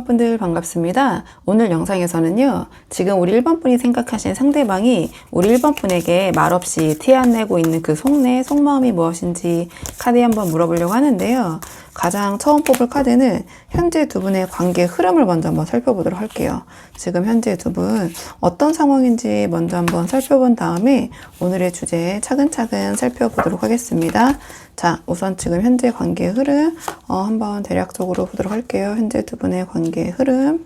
1번 분들 반갑습니다. 오늘 영상에서는요, 지금 우리 1번 분이 생각하신 상대방이 우리 1번 분에게 말없이 티 안 내고 있는 그 속마음이 무엇인지 카드에 한번 물어보려고 하는데요. 가장 처음 뽑을 카드는 현재 두 분의 관계 흐름을 먼저 한번 살펴보도록 할게요. 지금 현재 두 분 어떤 상황인지 먼저 한번 살펴본 다음에 오늘의 주제 차근차근 살펴보도록 하겠습니다. 자, 우선 지금 현재 관계 흐름 한번 대략적으로 보도록 할게요. 현재 두 분의 관계 흐름.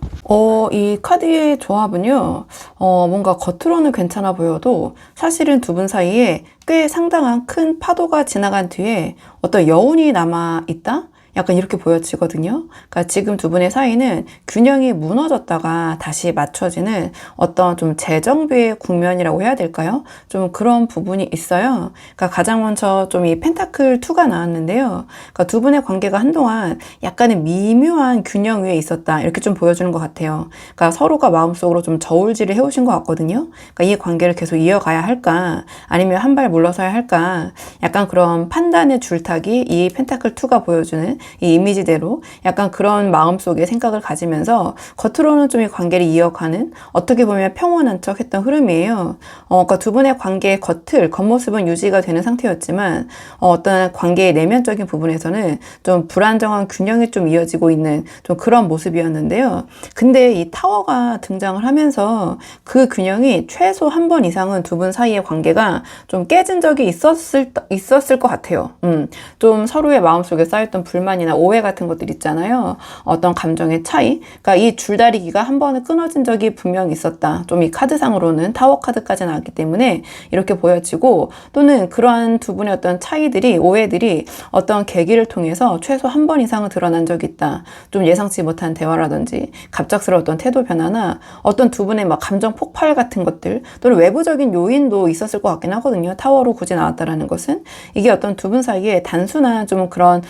이 카드의 조합은요, 뭔가 겉으로는 괜찮아 보여도 사실은 두 분 사이에 꽤 상당한 큰 파도가 지나간 뒤에 어떤 여운이 남아 있다? 약간 이렇게 보여지거든요. 그러니까 지금 두 분의 사이는 균형이 무너졌다가 다시 맞춰지는 어떤 좀 재정비의 국면이라고 해야 될까요? 좀 그런 부분이 있어요. 그러니까 가장 먼저 좀 이 펜타클 2가 나왔는데요. 그러니까 두 분의 관계가 한동안 약간의 미묘한 균형 위에 있었다. 이렇게 좀 보여주는 것 같아요. 그러니까 서로가 마음속으로 좀 저울질을 해오신 것 같거든요. 그러니까 이 관계를 계속 이어가야 할까? 아니면 한 발 물러서야 할까? 약간 그런 판단의 줄타기 이 펜타클 2가 보여주는 이 이미지대로 약간 그런 마음속에 생각을 가지면서 겉으로는 좀 이 관계를 이어가는 어떻게 보면 평온한 척 했던 흐름이에요. 그러니까 두 분의 관계의 겉모습은 유지가 되는 상태였지만 어떤 관계의 내면적인 부분에서는 좀 불안정한 균형이 좀 이어지고 있는 좀 그런 모습이었는데요. 근데 이 타워가 등장을 하면서 그 균형이 최소 한 번 이상은 두 분 사이의 관계가 좀 깨진 적이 있었을 것 같아요. 좀 서로의 마음속에 쌓였던 불만이나 오해 같은 것들 있잖아요. 어떤 감정의 차이. 그러니까 이 줄다리기가 한 번은 끊어진 적이 분명히 있었다. 좀 이 카드상으로는 타워 카드까지 나왔기 때문에 이렇게 보여지고, 또는 그러한 두 분의 어떤 차이들이, 오해들이 어떤 계기를 통해서 최소 한 번 이상은 드러난 적이 있다. 좀 예상치 못한 대화라든지 갑작스러운 어떤 태도 변화나 어떤 두 분의 막 감정 폭발 같은 것들, 또는 외부적인 요인도 있었을 것 같긴 하거든요. 타워로 굳이 나왔다라는 것은 이게 어떤 두 분 사이에 단순한 좀 그런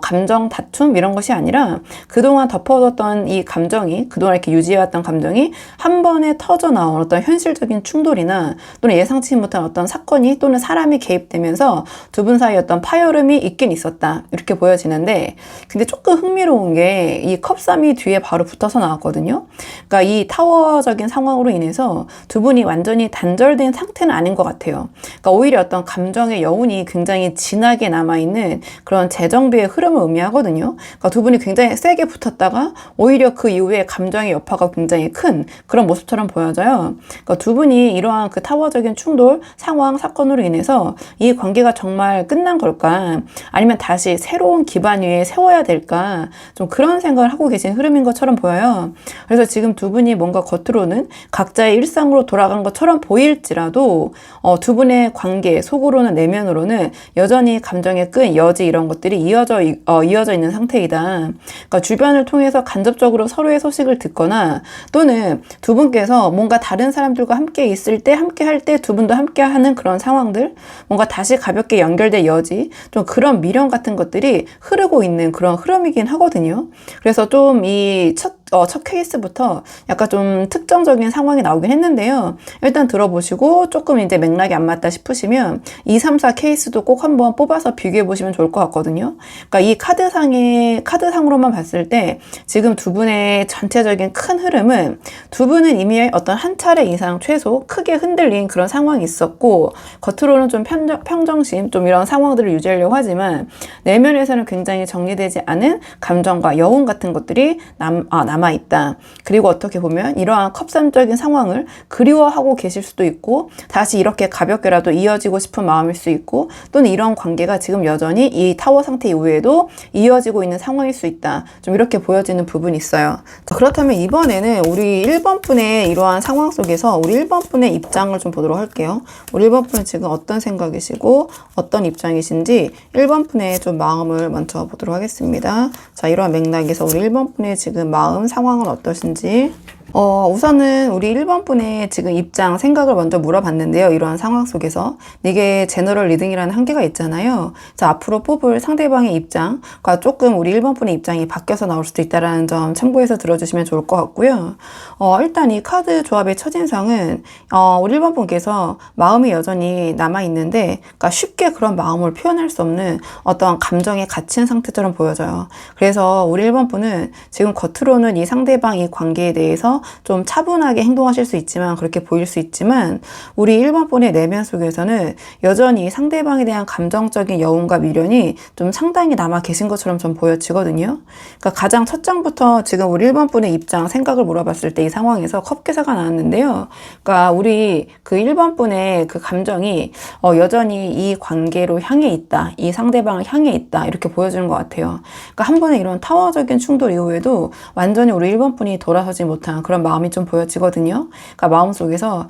감정 다툼 이런 것이 아니라 그동안 덮어뒀던 이 감정이, 그동안 이렇게 유지해왔던 감정이 한 번에 터져 나온 어떤 현실적인 충돌이나 또는 예상치 못한 어떤 사건이 또는 사람이 개입되면서 두 분 사이에 어떤 파열음이 있긴 있었다. 이렇게 보여지는데, 근데 조금 흥미로운 게 이 컵3이 뒤에 바로 붙어서 나왔거든요. 그러니까 이 타워적인 상황으로 인해서 두 분이 완전히 단절된 상태는 아닌 것 같아요. 그러니까 오히려 어떤 감정의 여운이 굉장히 진하게 남아있는 그런 재정비의 흐름을 의미하거든요. 그러니까 두 분이 굉장히 세게 붙었다가 오히려 그 이후에 감정의 여파가 굉장히 큰 그런 모습처럼 보여져요. 그러니까 두 분이 이러한 그 타워적인 충돌, 상황, 사건으로 인해서 이 관계가 정말 끝난 걸까? 아니면 다시 새로운 기반 위에 세워야 될까? 좀 그런 생각을 하고 계신 흐름인 것처럼 보여요. 그래서 지금 두 분이 뭔가 겉으로는 각자의 일상으로 돌아간 것처럼 보일지라도 두 분의 관계, 속으로는 내면으로는 여전히 감정의 끈, 여지 이런 것들이 이어져 있는 상태이다. 그러니까 주변을 통해서 간접적으로 서로의 소식을 듣거나, 또는 두 분께서 뭔가 다른 사람들과 함께 있을 때, 함께 할 때 두 분도 함께 하는 그런 상황들, 뭔가 다시 가볍게 연결될 여지, 좀 그런 미련 같은 것들이 흐르고 있는 그런 흐름이긴 하거든요. 그래서 좀 이 첫 케이스부터 약간 좀 특정적인 상황이 나오긴 했는데요. 일단 들어보시고 조금 이제 맥락이 안 맞다 싶으시면 2, 3, 4 케이스도 꼭 한번 뽑아서 비교해 보시면 좋을 것 같거든요. 그러니까 이 카드상으로만 봤을 때 지금 두 분의 전체적인 큰 흐름은, 두 분은 이미 어떤 한 차례 이상 최소 크게 흔들린 그런 상황이 있었고, 겉으로는 좀 평정심, 좀 이런 상황들을 유지하려고 하지만 내면에서는 굉장히 정리되지 않은 감정과 여운 같은 것들이 남아있다. 그리고 어떻게 보면 이러한 컵3적인 상황을 그리워하고 계실 수도 있고, 다시 이렇게 가볍게라도 이어지고 싶은 마음일 수 있고, 또는 이런 관계가 지금 여전히 이 타워 상태 이후에도 이어지고 있는 상황일 수 있다. 좀 이렇게 보여지는 부분이 있어요. 자, 그렇다면 이번에는 우리 1번 분의 이러한 상황 속에서 우리 1번 분의 입장을 좀 보도록 할게요. 우리 1번 분은 지금 어떤 생각이시고 어떤 입장이신지 1번 분의 좀 마음을 먼저 보도록 하겠습니다. 자, 이러한 맥락에서 우리 1번 분의 지금 마음 상황은 어떠신지. 우선은 우리 1번 분의 지금 입장, 생각을 먼저 물어봤는데요. 이러한 상황 속에서. 이게 제너럴 리딩이라는 한계가 있잖아요. 자, 앞으로 뽑을 상대방의 입장과 조금 우리 1번 분의 입장이 바뀌어서 나올 수도 있다는 점 참고해서 들어주시면 좋을 것 같고요. 일단 이 카드 조합의 첫인상은, 우리 1번 분께서 마음이 여전히 남아있는데, 그러니까 쉽게 그런 마음을 표현할 수 없는 어떤 감정에 갇힌 상태처럼 보여져요. 그래서 우리 1번 분은 지금 겉으로는 이 상대방 이 관계에 대해서 좀 차분하게 행동하실 수 있지만, 그렇게 보일 수 있지만, 우리 1번 분의 내면 속에서는 여전히 상대방에 대한 감정적인 여운과 미련이 좀 상당히 남아 계신 것처럼 좀 보여지거든요. 그러니까 가장 첫 장부터 지금 우리 1번 분의 입장, 생각을 물어봤을 때 이 상황에서 컵기사가 나왔는데요. 그러니까 우리 그 1번 분의 그 감정이 여전히 이 관계로 향해 있다, 이 상대방을 향해 있다, 이렇게 보여주는 것 같아요. 그러니까 한 번의 이런 타워적인 충돌 이후에도 완전히 우리 1번 분이 돌아서지 못한 그런 마음이 좀 보여지거든요. 그러니까 마음속에서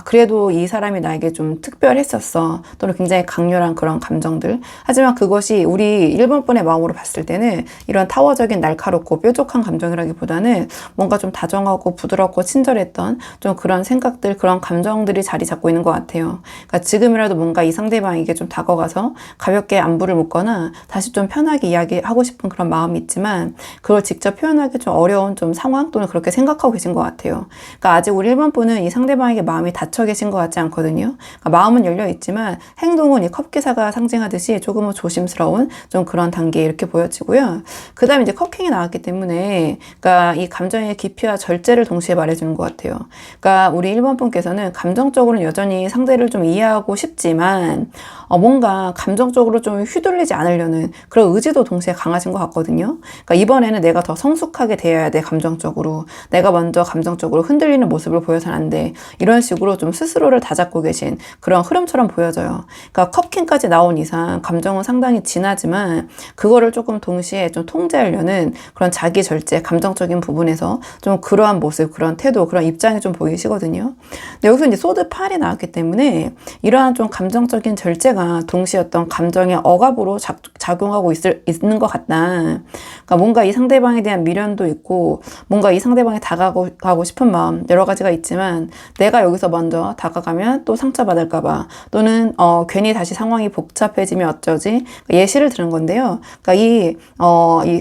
그래도 이 사람이 나에게 좀 특별했었어, 또는 굉장히 강렬한 그런 감정들. 하지만 그것이 우리 1번 분의 마음으로 봤을 때는 이런 타워적인 날카롭고 뾰족한 감정이라기보다는 뭔가 좀 다정하고 부드럽고 친절했던 좀 그런 생각들, 그런 감정들이 자리 잡고 있는 것 같아요. 그러니까 지금이라도 뭔가 이 상대방에게 좀 다가가서 가볍게 안부를 묻거나 다시 좀 편하게 이야기하고 싶은 그런 마음이 있지만, 그걸 직접 표현하기 좀 어려운 좀 상황, 또는 그렇게 생각하고 계신 것 같아요. 그러니까 아직 우리 1번 분은 이 상대방에게 마음이 닫혀 계신 것 같지 않거든요. 그러니까 마음은 열려 있지만 행동은 이 컵기사가 상징하듯이 조금은 조심스러운 좀 그런 단계, 이렇게 보여지고요. 그 다음에 이제 컵킹이 나왔기 때문에, 그러니까 이 감정의 깊이와 절제를 동시에 말해주는 것 같아요. 그러니까 우리 1번 분께서는 감정적으로는 여전히 상대를 좀 이해하고 싶지만, 뭔가 감정적으로 좀 휘둘리지 않으려는 그런 의지도 동시에 강하신 것 같거든요. 그러니까 이번에는 내가 더 성숙하게 대해야 돼, 감정적으로. 내가 먼저 감정적으로 흔들리는 모습을 보여서는 안 돼. 이런 식으로 좀 스스로를 다잡고 계신 그런 흐름처럼 보여져요. 그러니까 컵킹까지 나온 이상 감정은 상당히 진하지만, 그거를 조금 동시에 좀 통제하려는 그런 자기 절제, 감정적인 부분에서 좀 그러한 모습, 그런 태도, 그런 입장이 좀 보이시거든요. 근데 여기서 이제 소드 8이 나왔기 때문에 이러한 좀 감정적인 절제가 동시에 어떤 감정의 억압으로 작용하고 있는 것 같다. 그러니까 뭔가 이 상대방에 대한 미련도 있고, 뭔가 이 상대방에 다가가고 싶은 마음, 여러 가지가 있지만, 내가 여기서 먼저 다가가면 또 상처받을까봐, 또는 괜히 다시 상황이 복잡해지면 어쩌지? 예시를 들은 건데요. 그러니까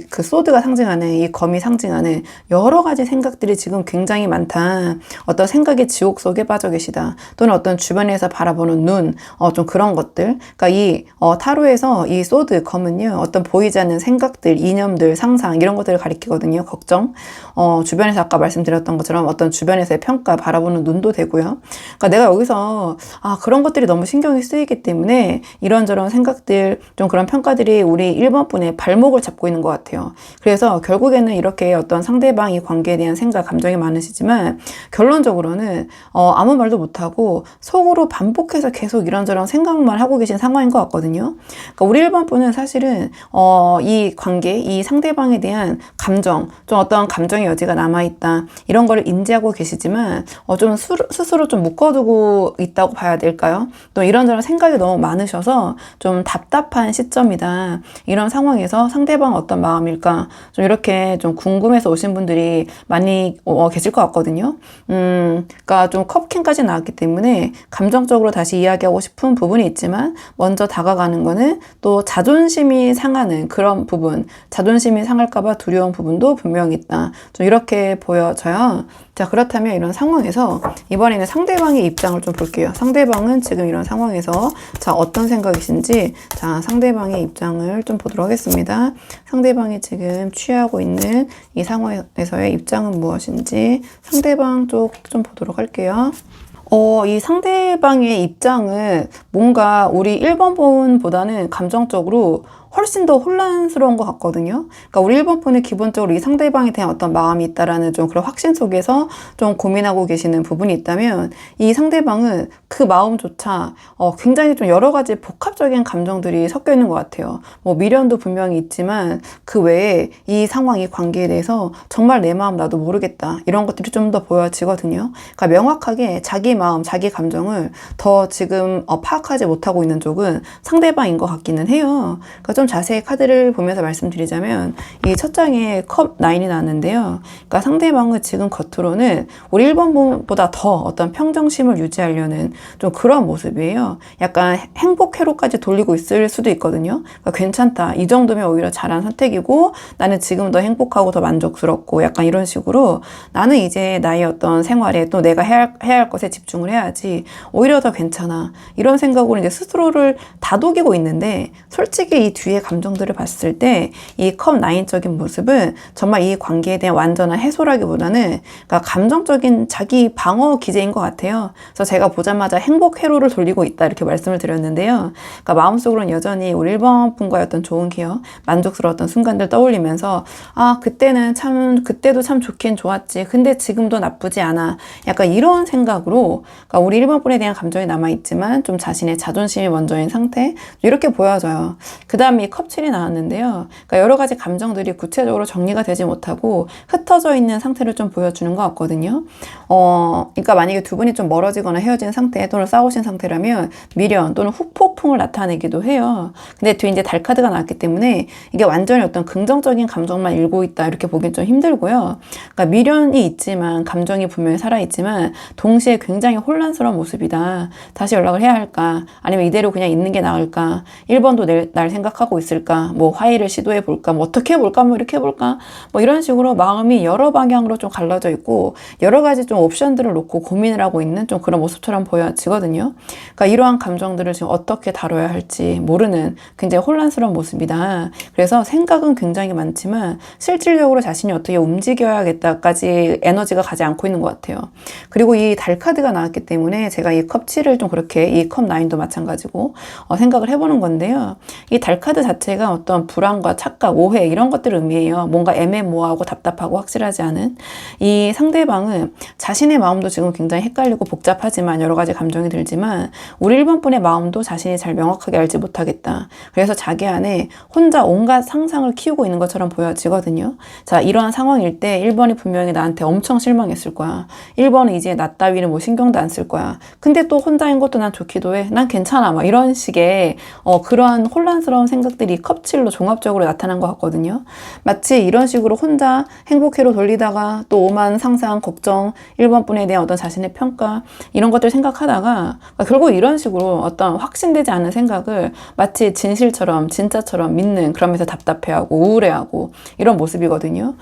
그 소드가 상징하는, 이 검이 상징하는 여러 가지 생각들이 지금 굉장히 많다. 어떤 생각의 지옥 속에 빠져 계시다. 또는 어떤 주변에서 바라보는 눈, 좀 그런 것들. 그러니까 이 타로에서 이 소드, 검은요, 어떤 보이지 않는 생각들, 이념들, 상상, 이런 것들을 가리키거든요. 걱정. 주변에서 아까 말씀드렸던 것처럼 어떤 주변에서의 평가, 바라보는 눈도 되고요. 그러니까 내가 여기서 그런 것들이 너무 신경이 쓰이기 때문에 이런저런 생각들, 좀 그런 평가들이 우리 1번 분의 발목을 잡고 있는 것 같아요. 그래서 결국에는 이렇게 어떤 상대방이 관계에 대한 생각, 감정이 많으시지만, 결론적으로는 아무 말도 못하고 속으로 반복해서 계속 이런저런 생각만 하고 계신 상황인 것 같거든요. 그러니까 우리 1번 분은 사실은 이 관계, 이 상대방에 대한 감정, 좀 어떤 감정의 여지가 남아있다, 이런 거를 인지하고 계시지만, 좀 스스로 좀 묶어두고 있다고 봐야 될까요? 또 이런저런 생각이 너무 많으셔서 좀 답답한 시점이다. 이런 상황에서 상대방 어떤 마음일까? 좀 이렇게 좀 궁금해서 오신 분들이 많이 계실 것 같거든요. 그러니까 좀 컵킹까지 나왔기 때문에 감정적으로 다시 이야기하고 싶은 부분이 있지만, 먼저 다가가는 거는 또 자존심이 상하는 그런 부분, 자존심이 상할까봐 두려운 부분도 분명히 있다. 좀 이렇게 보여져요. 자, 그렇다면 이런 상황에서 이번에는 상대방의 입장을 좀 볼게요. 상대방은 지금 이런 상황에서 어떤 생각이신지, 상대방의 입장을 좀 보도록 하겠습니다. 상대방이 지금 취하고 있는 이 상황에서의 입장은 무엇인지 상대방 쪽 좀 보도록 할게요. 이 상대방의 입장은 뭔가 우리 1번 분보다는 감정적으로 훨씬 더 혼란스러운 것 같거든요. 그러니까 우리 1번 분은 기본적으로 이 상대방에 대한 어떤 마음이 있다라는 좀 그런 확신 속에서 좀 고민하고 계시는 부분이 있다면, 이 상대방은 그 마음조차 굉장히 좀 여러 가지 복합적인 감정들이 섞여 있는 것 같아요. 미련도 분명히 있지만 그 외에 이 상황, 이 관계에 대해서 정말 내 마음 나도 모르겠다, 이런 것들이 좀 더 보여지거든요. 그러니까 명확하게 자기 마음, 자기 감정을 더 지금 파악하지 못하고 있는 쪽은 상대방인 것 같기는 해요. 그러니까 좀 좀 자세히 카드를 보면서 말씀드리자면 이 첫 장에 컵 9이 나왔는데요. 그러니까 상대방은 지금 겉으로는 우리 1번보다 더 어떤 평정심을 유지하려는 좀 그런 모습이에요. 약간 행복 회로까지 돌리고 있을 수도 있거든요. 그러니까 괜찮다. 이 정도면 오히려 잘한 선택이고 나는 지금 더 행복하고 더 만족스럽고 약간 이런 식으로 나는 이제 나의 어떤 생활에 또 내가 해야 할 것에 집중을 해야지 오히려 더 괜찮아. 이런 생각으로 이제 스스로를 다독이고 있는데 솔직히 이 뒤에 감정들을 봤을 때 이 컵 9적인 모습은 정말 이 관계에 대한 완전한 해소라기보다는 그러니까 감정적인 자기 방어 기제인 것 같아요. 그래서 제가 보자마자 행복 회로를 돌리고 있다 이렇게 말씀을 드렸는데요. 그러니까 마음속으로는 여전히 우리 1번 분과의 어떤 좋은 기억, 만족스러웠던 순간들 떠올리면서 아 그때도 참 좋긴 좋았지. 근데 지금도 나쁘지 않아. 약간 이런 생각으로 그러니까 우리 1번 분에 대한 감정이 남아있지만 좀 자신의 자존심이 먼저인 상태 이렇게 보여져요. 그 다음에 컵 7이 나왔는데요. 그러니까 여러 가지 감정들이 구체적으로 정리가 되지 못하고 흩어져 있는 상태를 좀 보여주는 것 같거든요. 그러니까 만약에 두 분이 좀 멀어지거나 헤어진 상태 또는 싸우신 상태라면 미련 또는 후폭풍을 나타내기도 해요. 근데 뒤에 이제 달 카드가 나왔기 때문에 이게 완전히 어떤 긍정적인 감정만 일고 있다 이렇게 보기엔 좀 힘들고요. 그러니까 미련이 있지만 감정이 분명히 살아있지만 동시에 굉장히 혼란스러운 모습이다. 다시 연락을 해야 할까? 아니면 이대로 그냥 있는 게 나을까? 1번도 날 생각하고 있을까? 뭐 화해를 시도해 볼까? 뭐 어떻게 해볼까? 뭐 이렇게 해볼까? 뭐 이런 식으로 마음이 여러 방향으로 좀 갈라져 있고 여러 가지 좀 옵션들을 놓고 고민을 하고 있는 좀 그런 모습처럼 보여지거든요. 그러니까 이러한 감정들을 지금 어떻게 다뤄야 할지 모르는 굉장히 혼란스러운 모습이다. 그래서 생각은 굉장히 많지만 실질적으로 자신이 어떻게 움직여야겠다까지 에너지가 가지 않고 있는 것 같아요. 그리고 이 달 카드가 나왔기 때문에 제가 이 컵 7을 좀 그렇게 이 컵 9도 마찬가지고 생각을 해보는 건데요. 이 달 카드 자체가 어떤 불안과 착각, 오해 이런 것들을 의미해요. 뭔가 애매모호하고 답답하고 확실하지 않은 이 상대방은 자신의 마음도 지금 굉장히 헷갈리고 복잡하지만 여러 가지 감정이 들지만 우리 1번 분의 마음도 자신이 잘 명확하게 알지 못하겠다. 그래서 자기 안에 혼자 온갖 상상을 키우고 있는 것처럼 보여지거든요. 자, 이러한 상황일 때 1번이 분명히 나한테 엄청 실망했을 거야. 1번은 이제 나 따위는 뭐 신경도 안 쓸 거야. 근데 또 혼자인 것도 난 좋기도 해. 난 괜찮아. 막 이런 식의 그러한 혼란스러운 생각들이 컵7로 종합적으로 나타난 것 같거든요. 마치 이런 식으로 혼자 행복회로 돌리다가 또 오만 상상, 걱정, 1번 분에 대한 어떤 자신의 평가 이런 것들 생각하다가 결국 이런 식으로 어떤 확신되지 않은 생각을 마치 진실처럼 진짜처럼 믿는 그러면서 답답해하고 우울해하고 이런 모습이거든요.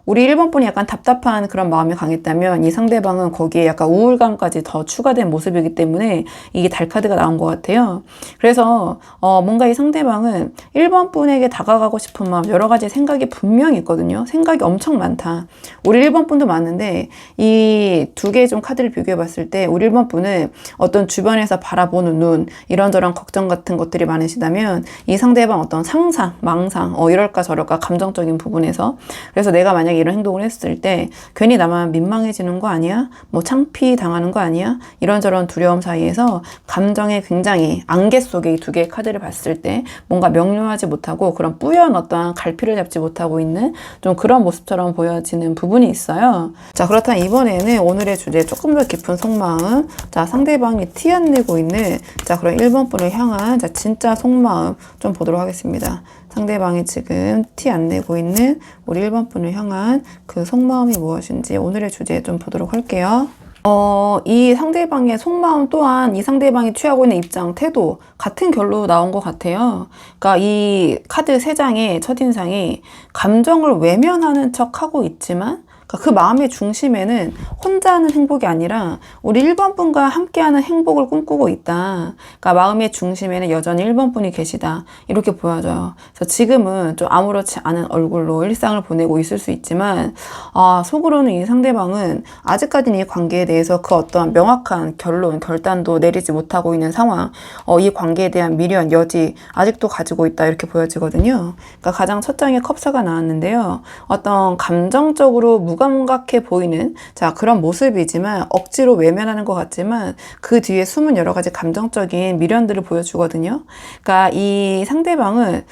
우리 1번 분이 약간 답답한 그런 마음이 강했다면 이 상대방은 거기에 약간 우울감까지 더 추가된 모습이기 때문에 이게 달 카드가 나온 것 같아요. 그래서 뭔가 이 상대방은 1번 분에게 다가가고 싶은 마음 여러 가지 생각이 분명히 있거든요. 생각이 엄청 많다. 우리 1번 분도 많은데 이 두 개의 좀 카드를 비교해 봤을 때 우리 1번 분은 어떤 주변에서 바라보는 눈 이런저런 걱정 같은 것들이 많으시다면 이 상대방 어떤 상상, 망상 이럴까 저럴까 감정적인 부분에서 그래서 내가 만약에 이런 행동을 했을 때 괜히 나만 민망해지는 거 아니야? 뭐 창피 당하는 거 아니야? 이런저런 두려움 사이에서 감정에 굉장히 안개 속에 이 두 개의 카드를 봤을 때 뭔가 명료하지 못하고 그런 뿌연 어떠한 갈피를 잡지 못하고 있는 좀 그런 모습처럼 보여지는 부분이 있어요. 자, 그렇다면 이번에는 오늘의 주제 조금 더 깊은 속마음, 자 상대방이 티 안 내고 있는 자 그런 1번 분을 향한 자 진짜 속마음 좀 보도록 하겠습니다. 상대방이 지금 티 안 내고 있는 우리 1번 분을 향한 그 속마음이 무엇인지 오늘의 주제 좀 보도록 할게요. 이 상대방의 속마음 또한 이 상대방이 취하고 있는 입장, 태도 같은 결로 나온 것 같아요. 그러니까 이 카드 3장의 첫인상이 감정을 외면하는 척 하고 있지만 그 마음의 중심에는 혼자 하는 행복이 아니라 우리 1번 분과 함께하는 행복을 꿈꾸고 있다. 그러니까 마음의 중심에는 여전히 1번 분이 계시다. 이렇게 보여져요. 그래서 지금은 좀 아무렇지 않은 얼굴로 일상을 보내고 있을 수 있지만 속으로는 이 상대방은 아직까지는 이 관계에 대해서 그 어떤 명확한 결론, 결단도 내리지 못하고 있는 상황, 이 관계에 대한 미련, 여지 아직도 가지고 있다. 이렇게 보여지거든요. 그러니까 가장 첫 장에 컵사가 나왔는데요. 어떤 감정적으로 무감각해 보이는 자 그런 모습이지만 억지로 외면하는 것 같지만 그 뒤에 숨은 여러 가지 감정적인 미련들을 보여주거든요. 그러니까 이 상대방은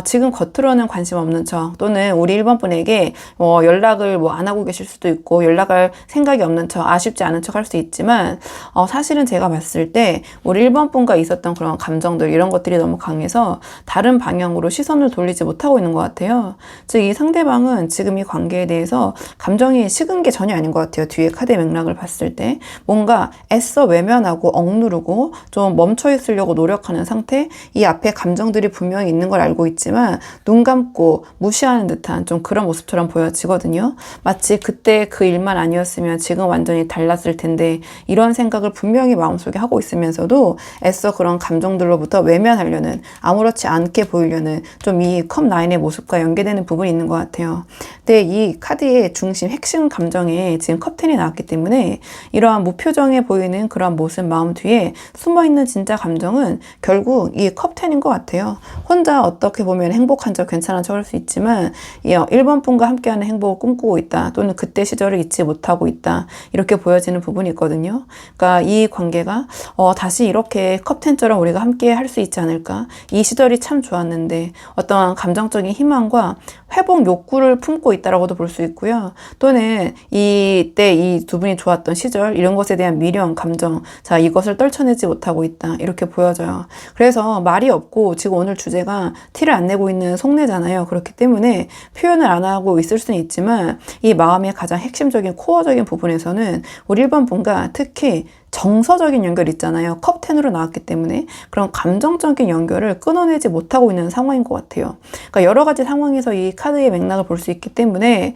지금 겉으로는 관심 없는 척 또는 우리 1번 분에게 연락을 뭐 안 하고 계실 수도 있고 연락할 생각이 없는 척 아쉽지 않은 척 할 수 있지만 사실은 제가 봤을 때 우리 1번 분과 있었던 그런 감정들 이런 것들이 너무 강해서 다른 방향으로 시선을 돌리지 못하고 있는 것 같아요. 즉 이 상대방은 지금 이 관계에 대해서 감정이 식은 게 전혀 아닌 것 같아요. 뒤에 카드의 맥락을 봤을 때 뭔가 애써 외면하고 억누르고 좀 멈춰 있으려고 노력하는 상태. 이 앞에 감정들이 분명히 있는 걸 알고 있지만 눈 감고 무시하는 듯한 좀 그런 모습처럼 보여지거든요. 마치 그때 그 일만 아니었으면 지금 완전히 달랐을 텐데 이런 생각을 분명히 마음속에 하고 있으면서도 애써 그런 감정들로부터 외면하려는 아무렇지 않게 보이려는 좀 이 컵9의 모습과 연계되는 부분이 있는 것 같아요. 근데 이 카드의 중심 핵심 감정에 지금 컵10이 나왔기 때문에 이러한 무표정해 보이는 그런 모습 마음 뒤에 숨어있는 진짜 감정은 결국 이 컵10인 것 같아요. 혼자 어떻게 보면 행복한 척 괜찮은 척 할 수 있지만 1번 분과 함께하는 행복을 꿈꾸고 있다 또는 그때 시절을 잊지 못하고 있다 이렇게 보여지는 부분이 있거든요. 그러니까 이 관계가 다시 이렇게 컵10처럼 우리가 함께 할 수 있지 않을까. 이 시절이 참 좋았는데 어떠한 감정적인 희망과 회복 욕구를 품고 있다라고도 볼 수 있고요. 또는 이때 이 두 분이 좋았던 시절 이런 것에 대한 미련, 감정 자 이것을 떨쳐내지 못하고 있다 이렇게 보여져요. 그래서 말이 없고 지금 오늘 주제가 티를 안 내고 있는 속내잖아요. 그렇기 때문에 표현을 안 하고 있을 수는 있지만 이 마음의 가장 핵심적인 코어적인 부분에서는 우리 1번 분과 특히 정서적인 연결 있잖아요. 컵10으로 나왔기 때문에 그런 감정적인 연결을 끊어내지 못하고 있는 상황인 것 같아요. 그러니까 여러 가지 상황에서 이 카드의 맥락을 볼 수 있기 때문에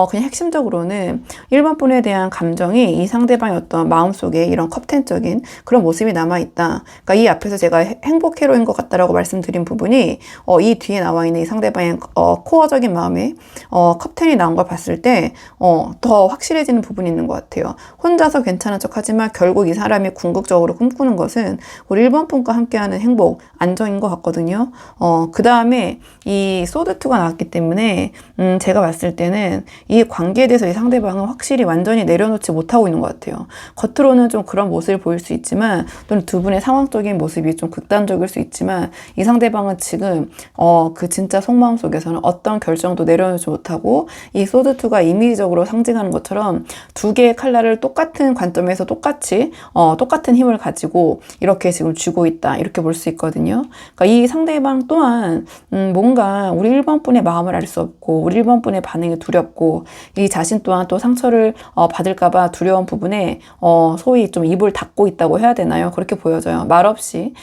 그냥 핵심적으로는 1번 분에 대한 감정이 이 상대방의 어떤 마음속에 이런 컵10적인 그런 모습이 남아있다. 그러니까 이 앞에서 제가 행복 회로인 것 같다라고 말씀드린 부분이 이 뒤에 나와 있는 이 상대방의 코어적인 마음에 컵10이 나온 걸 봤을 때 더 확실해지는 부분이 있는 것 같아요. 혼자서 괜찮은 척 하지만 결국 이 사람이 궁극적으로 꿈꾸는 것은 우리 1번 분과 함께하는 행복, 안정인 것 같거든요. 그 다음에 이 소드2가 나왔기 때문에 제가 봤을 때는 이 관계에 대해서 이 상대방은 확실히 완전히 내려놓지 못하고 있는 것 같아요. 겉으로는 좀 그런 모습을 보일 수 있지만 또는 두 분의 상황적인 모습이 좀 극단적일 수 있지만 이 상대방은 지금 그 진짜 속마음 속에서는 어떤 결정도 내려놓지 못하고 이 소드2가 이미지적으로 상징하는 것처럼 두 개의 칼날을 똑같은 관점에서 똑같이 똑같은 힘을 가지고 이렇게 지금 쥐고 있다 이렇게 볼 수 있거든요. 그러니까 이 상대방 또한 뭔가 우리 1번 분의 마음을 알 수 없고 우리 1번 분의 반응이 두렵고 이 자신 또한 또 상처를 받을까봐 두려운 부분에 소위 좀 입을 닫고 있다고 해야 되나요? 그렇게 보여져요. 말없이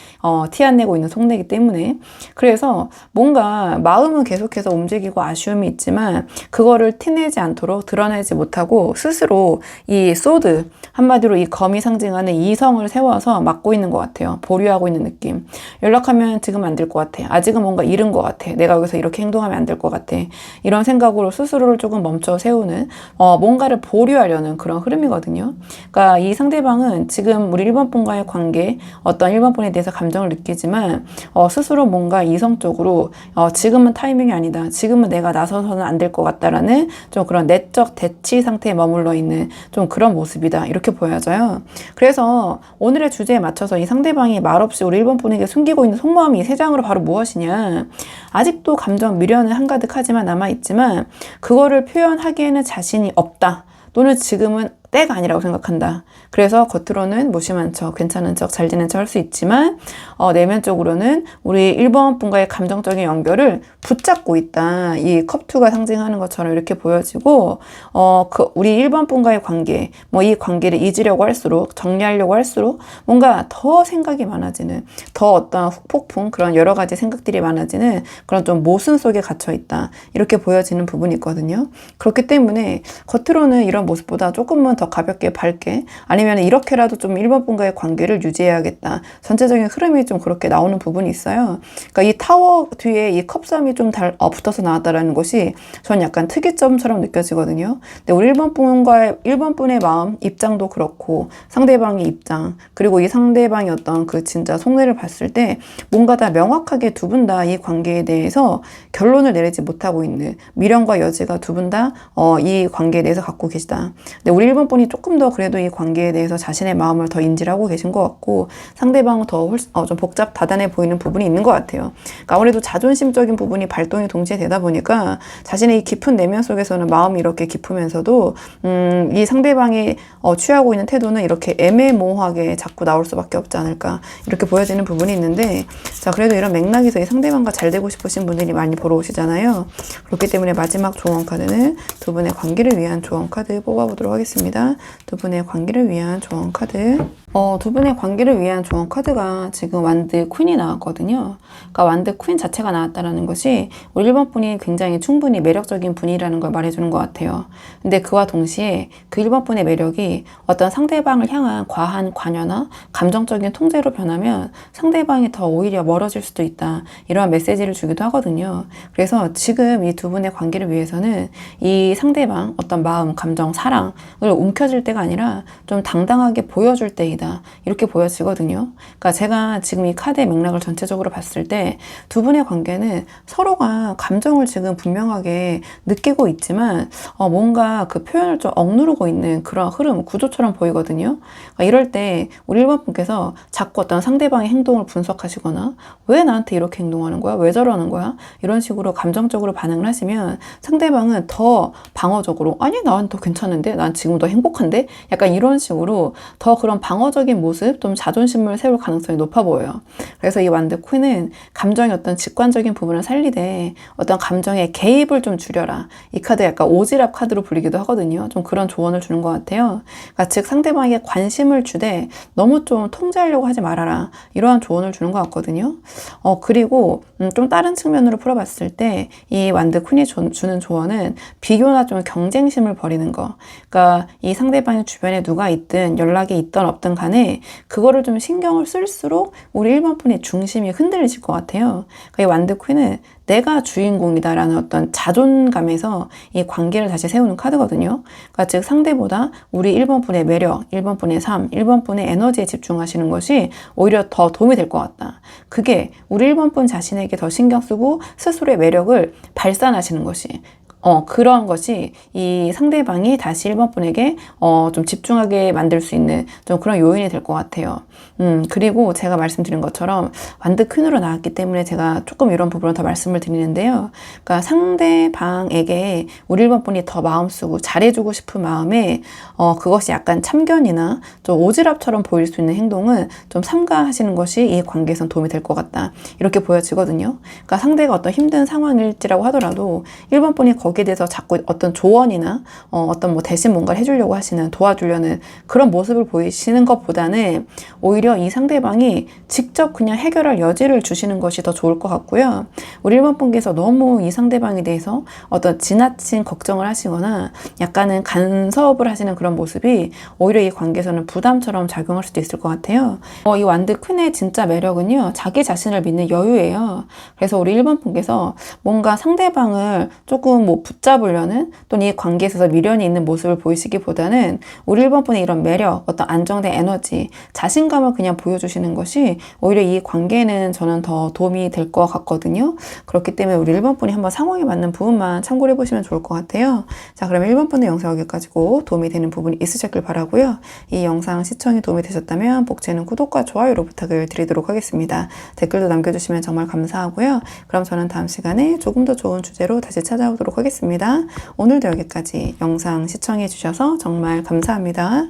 티 안 내고 있는 속내기 때문에. 그래서 뭔가 마음은 계속해서 움직이고 아쉬움이 있지만 그거를 티내지 않도록 드러내지 못하고 스스로 이 소드 한마디로 이 검이 상징하는 이성을 세워서 막고 있는 것 같아요. 보류하고 있는 느낌. 연락하면 지금 안 될 것 같아. 아직은 뭔가 잃은 것 같아. 내가 여기서 이렇게 행동하면 안 될 것 같아. 이런 생각으로 스스로를 조금 멈춰 세우는 뭔가를 보류하려는 그런 흐름이거든요. 그러니까 이 상대방은 지금 우리 1번 분과의 관계 어떤 1번 분에 대해서 감정을 느끼지만 스스로 뭔가 이성적으로 지금은 타이밍이 아니다. 지금은 내가 나서서는 안 될 것 같다라는 좀 그런 내적 대치 상태에 머물러 있는 좀 그런 모습이다. 이렇게 보여져요. 그래서 오늘의 주제에 맞춰서 이 상대방이 말없이 우리 1번 분에게 숨기고 있는 속마음이 세 장으로 바로 무엇이냐. 아직도 감정 미련은 한가득하지만 남아있지만 그거를 표현하기에는 자신이 없다. 또는 지금은 때가 아니라고 생각한다. 그래서 겉으로는 무심한 척, 괜찮은 척, 잘 지낸 척 할 수 있지만 내면적으로는 우리 1번 분과의 감정적인 연결을 붙잡고 있다. 이 컵2가 상징하는 것처럼 이렇게 보여지고 우리 1번 분과의 관계, 이 관계를 잊으려고 할수록, 정리하려고 할수록 뭔가 더 생각이 많아지는, 더 어떤 후폭풍, 그런 여러 가지 생각들이 많아지는 그런 좀 모순 속에 갇혀 있다. 이렇게 보여지는 부분이 있거든요. 그렇기 때문에 겉으로는 이런 모습보다 조금은 더 더 가볍게 밝게 아니면 이렇게라도 좀 1번 분과의 관계를 유지해야겠다. 전체적인 흐름이 좀 그렇게 나오는 부분이 있어요. 그러니까 이 타워 뒤에 이 컵섬이 좀 붙어서 나왔다라는 것이 전 약간 특이점처럼 느껴지거든요. 근데 우리 1번 분의 마음, 입장도 그렇고 상대방의 입장, 그리고 이 상대방의 어떤 그 진짜 속내를 봤을 때 뭔가 다 명확하게 두 분 다 이 관계에 대해서 결론을 내리지 못하고 있는 미련과 여지가 두 분 다 이 관계에 대해서 갖고 계시다. 근데 우리 1번 분이 조금 더 그래도 이 관계에 대해서 자신의 마음을 더 인지를 하고 계신 것 같고 상대방은 더 좀 복잡 다단해 보이는 부분이 있는 것 같아요. 그러니까 아무래도 자존심적인 부분이 발동이 동시에 되다 보니까 자신의 이 깊은 내면 속에서는 마음이 이렇게 깊으면서도 이 상대방이 취하고 있는 태도는 이렇게 애매모호하게 자꾸 나올 수밖에 없지 않을까 이렇게 보여지는 부분이 있는데, 자 그래도 이런 맥락에서 이 상대방과 잘 되고 싶으신 분들이 많이 보러 오시잖아요. 그렇기 때문에 마지막 조언 카드는 두 분의 관계를 위한 조언 카드 뽑아보도록 하겠습니다. 두 분의 관계를 위한 조언 카드. 두 분의 관계를 위한 조언 카드가 지금 완드 퀸이 나왔거든요. 그러니까 완드 퀸 자체가 나왔다는 것이 우리 1번 분이 굉장히 충분히 매력적인 분이라는 걸 말해주는 것 같아요. 근데 그와 동시에 그 1번 분의 매력이 어떤 상대방을 향한 과한 관여나 감정적인 통제로 변하면 상대방이 더 오히려 멀어질 수도 있다. 이러한 메시지를 주기도 하거든요. 그래서 지금 이 두 분의 관계를 위해서는 이 상대방 어떤 마음, 감정, 사랑을 움켜쥘 때가 아니라 좀 당당하게 보여줄 때이다. 이렇게 보여지거든요. 그러니까 제가 지금 이 카드의 맥락을 전체적으로 봤을 때 두 분의 관계는 서로가 감정을 지금 분명하게 느끼고 있지만 뭔가 그 표현을 좀 억누르고 있는 그런 흐름, 구조처럼 보이거든요. 그러니까 이럴 때 우리 1번 분께서 자꾸 어떤 상대방의 행동을 분석하시거나 왜 나한테 이렇게 행동하는 거야? 왜 저러는 거야? 이런 식으로 감정적으로 반응을 하시면 상대방은 더 방어적으로 아니 난 더 괜찮은데? 난 지금 더 행복한데? 약간 이런 식으로 더 그런 방어적인 모습, 좀 자존심을 세울 가능성이 높아 보여요. 그래서 이 완드 퀸은 감정의 어떤 직관적인 부분을 살리되 어떤 감정의 개입을 좀 줄여라. 이 카드 약간 오지랖 카드로 불리기도 하거든요. 좀 그런 조언을 주는 것 같아요. 그러니까 즉 상대방에게 관심을 주되 너무 좀 통제하려고 하지 말아라. 이러한 조언을 주는 것 같거든요. 그리고 좀 다른 측면으로 풀어봤을 때 이 완드 퀸이 주는 조언은 비교나 좀 경쟁심을 버리는 거. 그러니까 이 상대방의 주변에 누가 있든 연락이 있든 없든 간에 그거를 좀 신경을 쓸수록 우리 1번 분의 중심이 흔들리실 것 같아요. 그러니까 이 완드 퀸은 내가 주인공이다라는 어떤 자존감에서 이 관계를 다시 세우는 카드거든요. 그러니까 즉 상대보다 우리 1번 분의 매력, 1번 분의 삶, 1번 분의 에너지에 집중하시는 것이 오히려 더 도움이 될 것 같다. 그게 우리 1번 분 자신에게 더 신경 쓰고 스스로의 매력을 발산하시는 것이 그런 것이 이 상대방이 다시 1번 분에게 좀 집중하게 만들 수 있는 좀 그런 요인이 될 것 같아요. 그리고 제가 말씀드린 것처럼 완드 퀸으로 나왔기 때문에 제가 조금 이런 부분을 더 말씀을 드리는데요. 그러니까 상대방에게 우리 1번 분이 더 마음 쓰고 잘해주고 싶은 마음에 그것이 약간 참견이나 좀 오지랖처럼 보일 수 있는 행동은 좀 삼가하시는 것이 이 관계에선 도움이 될 것 같다. 이렇게 보여지거든요. 그러니까 상대가 어떤 힘든 상황일지라고 하더라도 1번 분이 거기에 대해서 자꾸 어떤 조언이나 어떤 뭐 대신 뭔가를 해주려고 하시는, 도와주려는 그런 모습을 보이시는 것보다는 오히려 이 상대방이 직접 그냥 해결할 여지를 주시는 것이 더 좋을 것 같고요. 우리 1번 분께서 너무 이 상대방에 대해서 어떤 지나친 걱정을 하시거나 약간은 간섭을 하시는 그런 모습이 오히려 이 관계에서는 부담처럼 작용할 수도 있을 것 같아요. 이 완드 퀸의 진짜 매력은요, 자기 자신을 믿는 여유예요. 그래서 우리 1번 분께서 뭔가 상대방을 조금 뭐 붙잡으려는 또는 이 관계에 있어서 미련이 있는 모습을 보이시기보다는 우리 1번 분의 이런 매력, 어떤 안정된 에너지, 자신감을 그냥 보여주시는 것이 오히려 이 관계에는 저는 더 도움이 될 것 같거든요. 그렇기 때문에 우리 1번 분이 한번 상황에 맞는 부분만 참고를 해보시면 좋을 것 같아요. 자, 그럼 1번 분의 영상 여기까지고 도움이 되는 부분이 있으셨길 바라고요. 이 영상 시청이 도움이 되셨다면 복제는 구독과 좋아요로 부탁을 드리도록 하겠습니다. 댓글도 남겨주시면 정말 감사하고요. 그럼 저는 다음 시간에 조금 더 좋은 주제로 다시 찾아오도록 하겠습니다. 오늘도 여기까지 영상 시청해 주셔서 정말 감사합니다.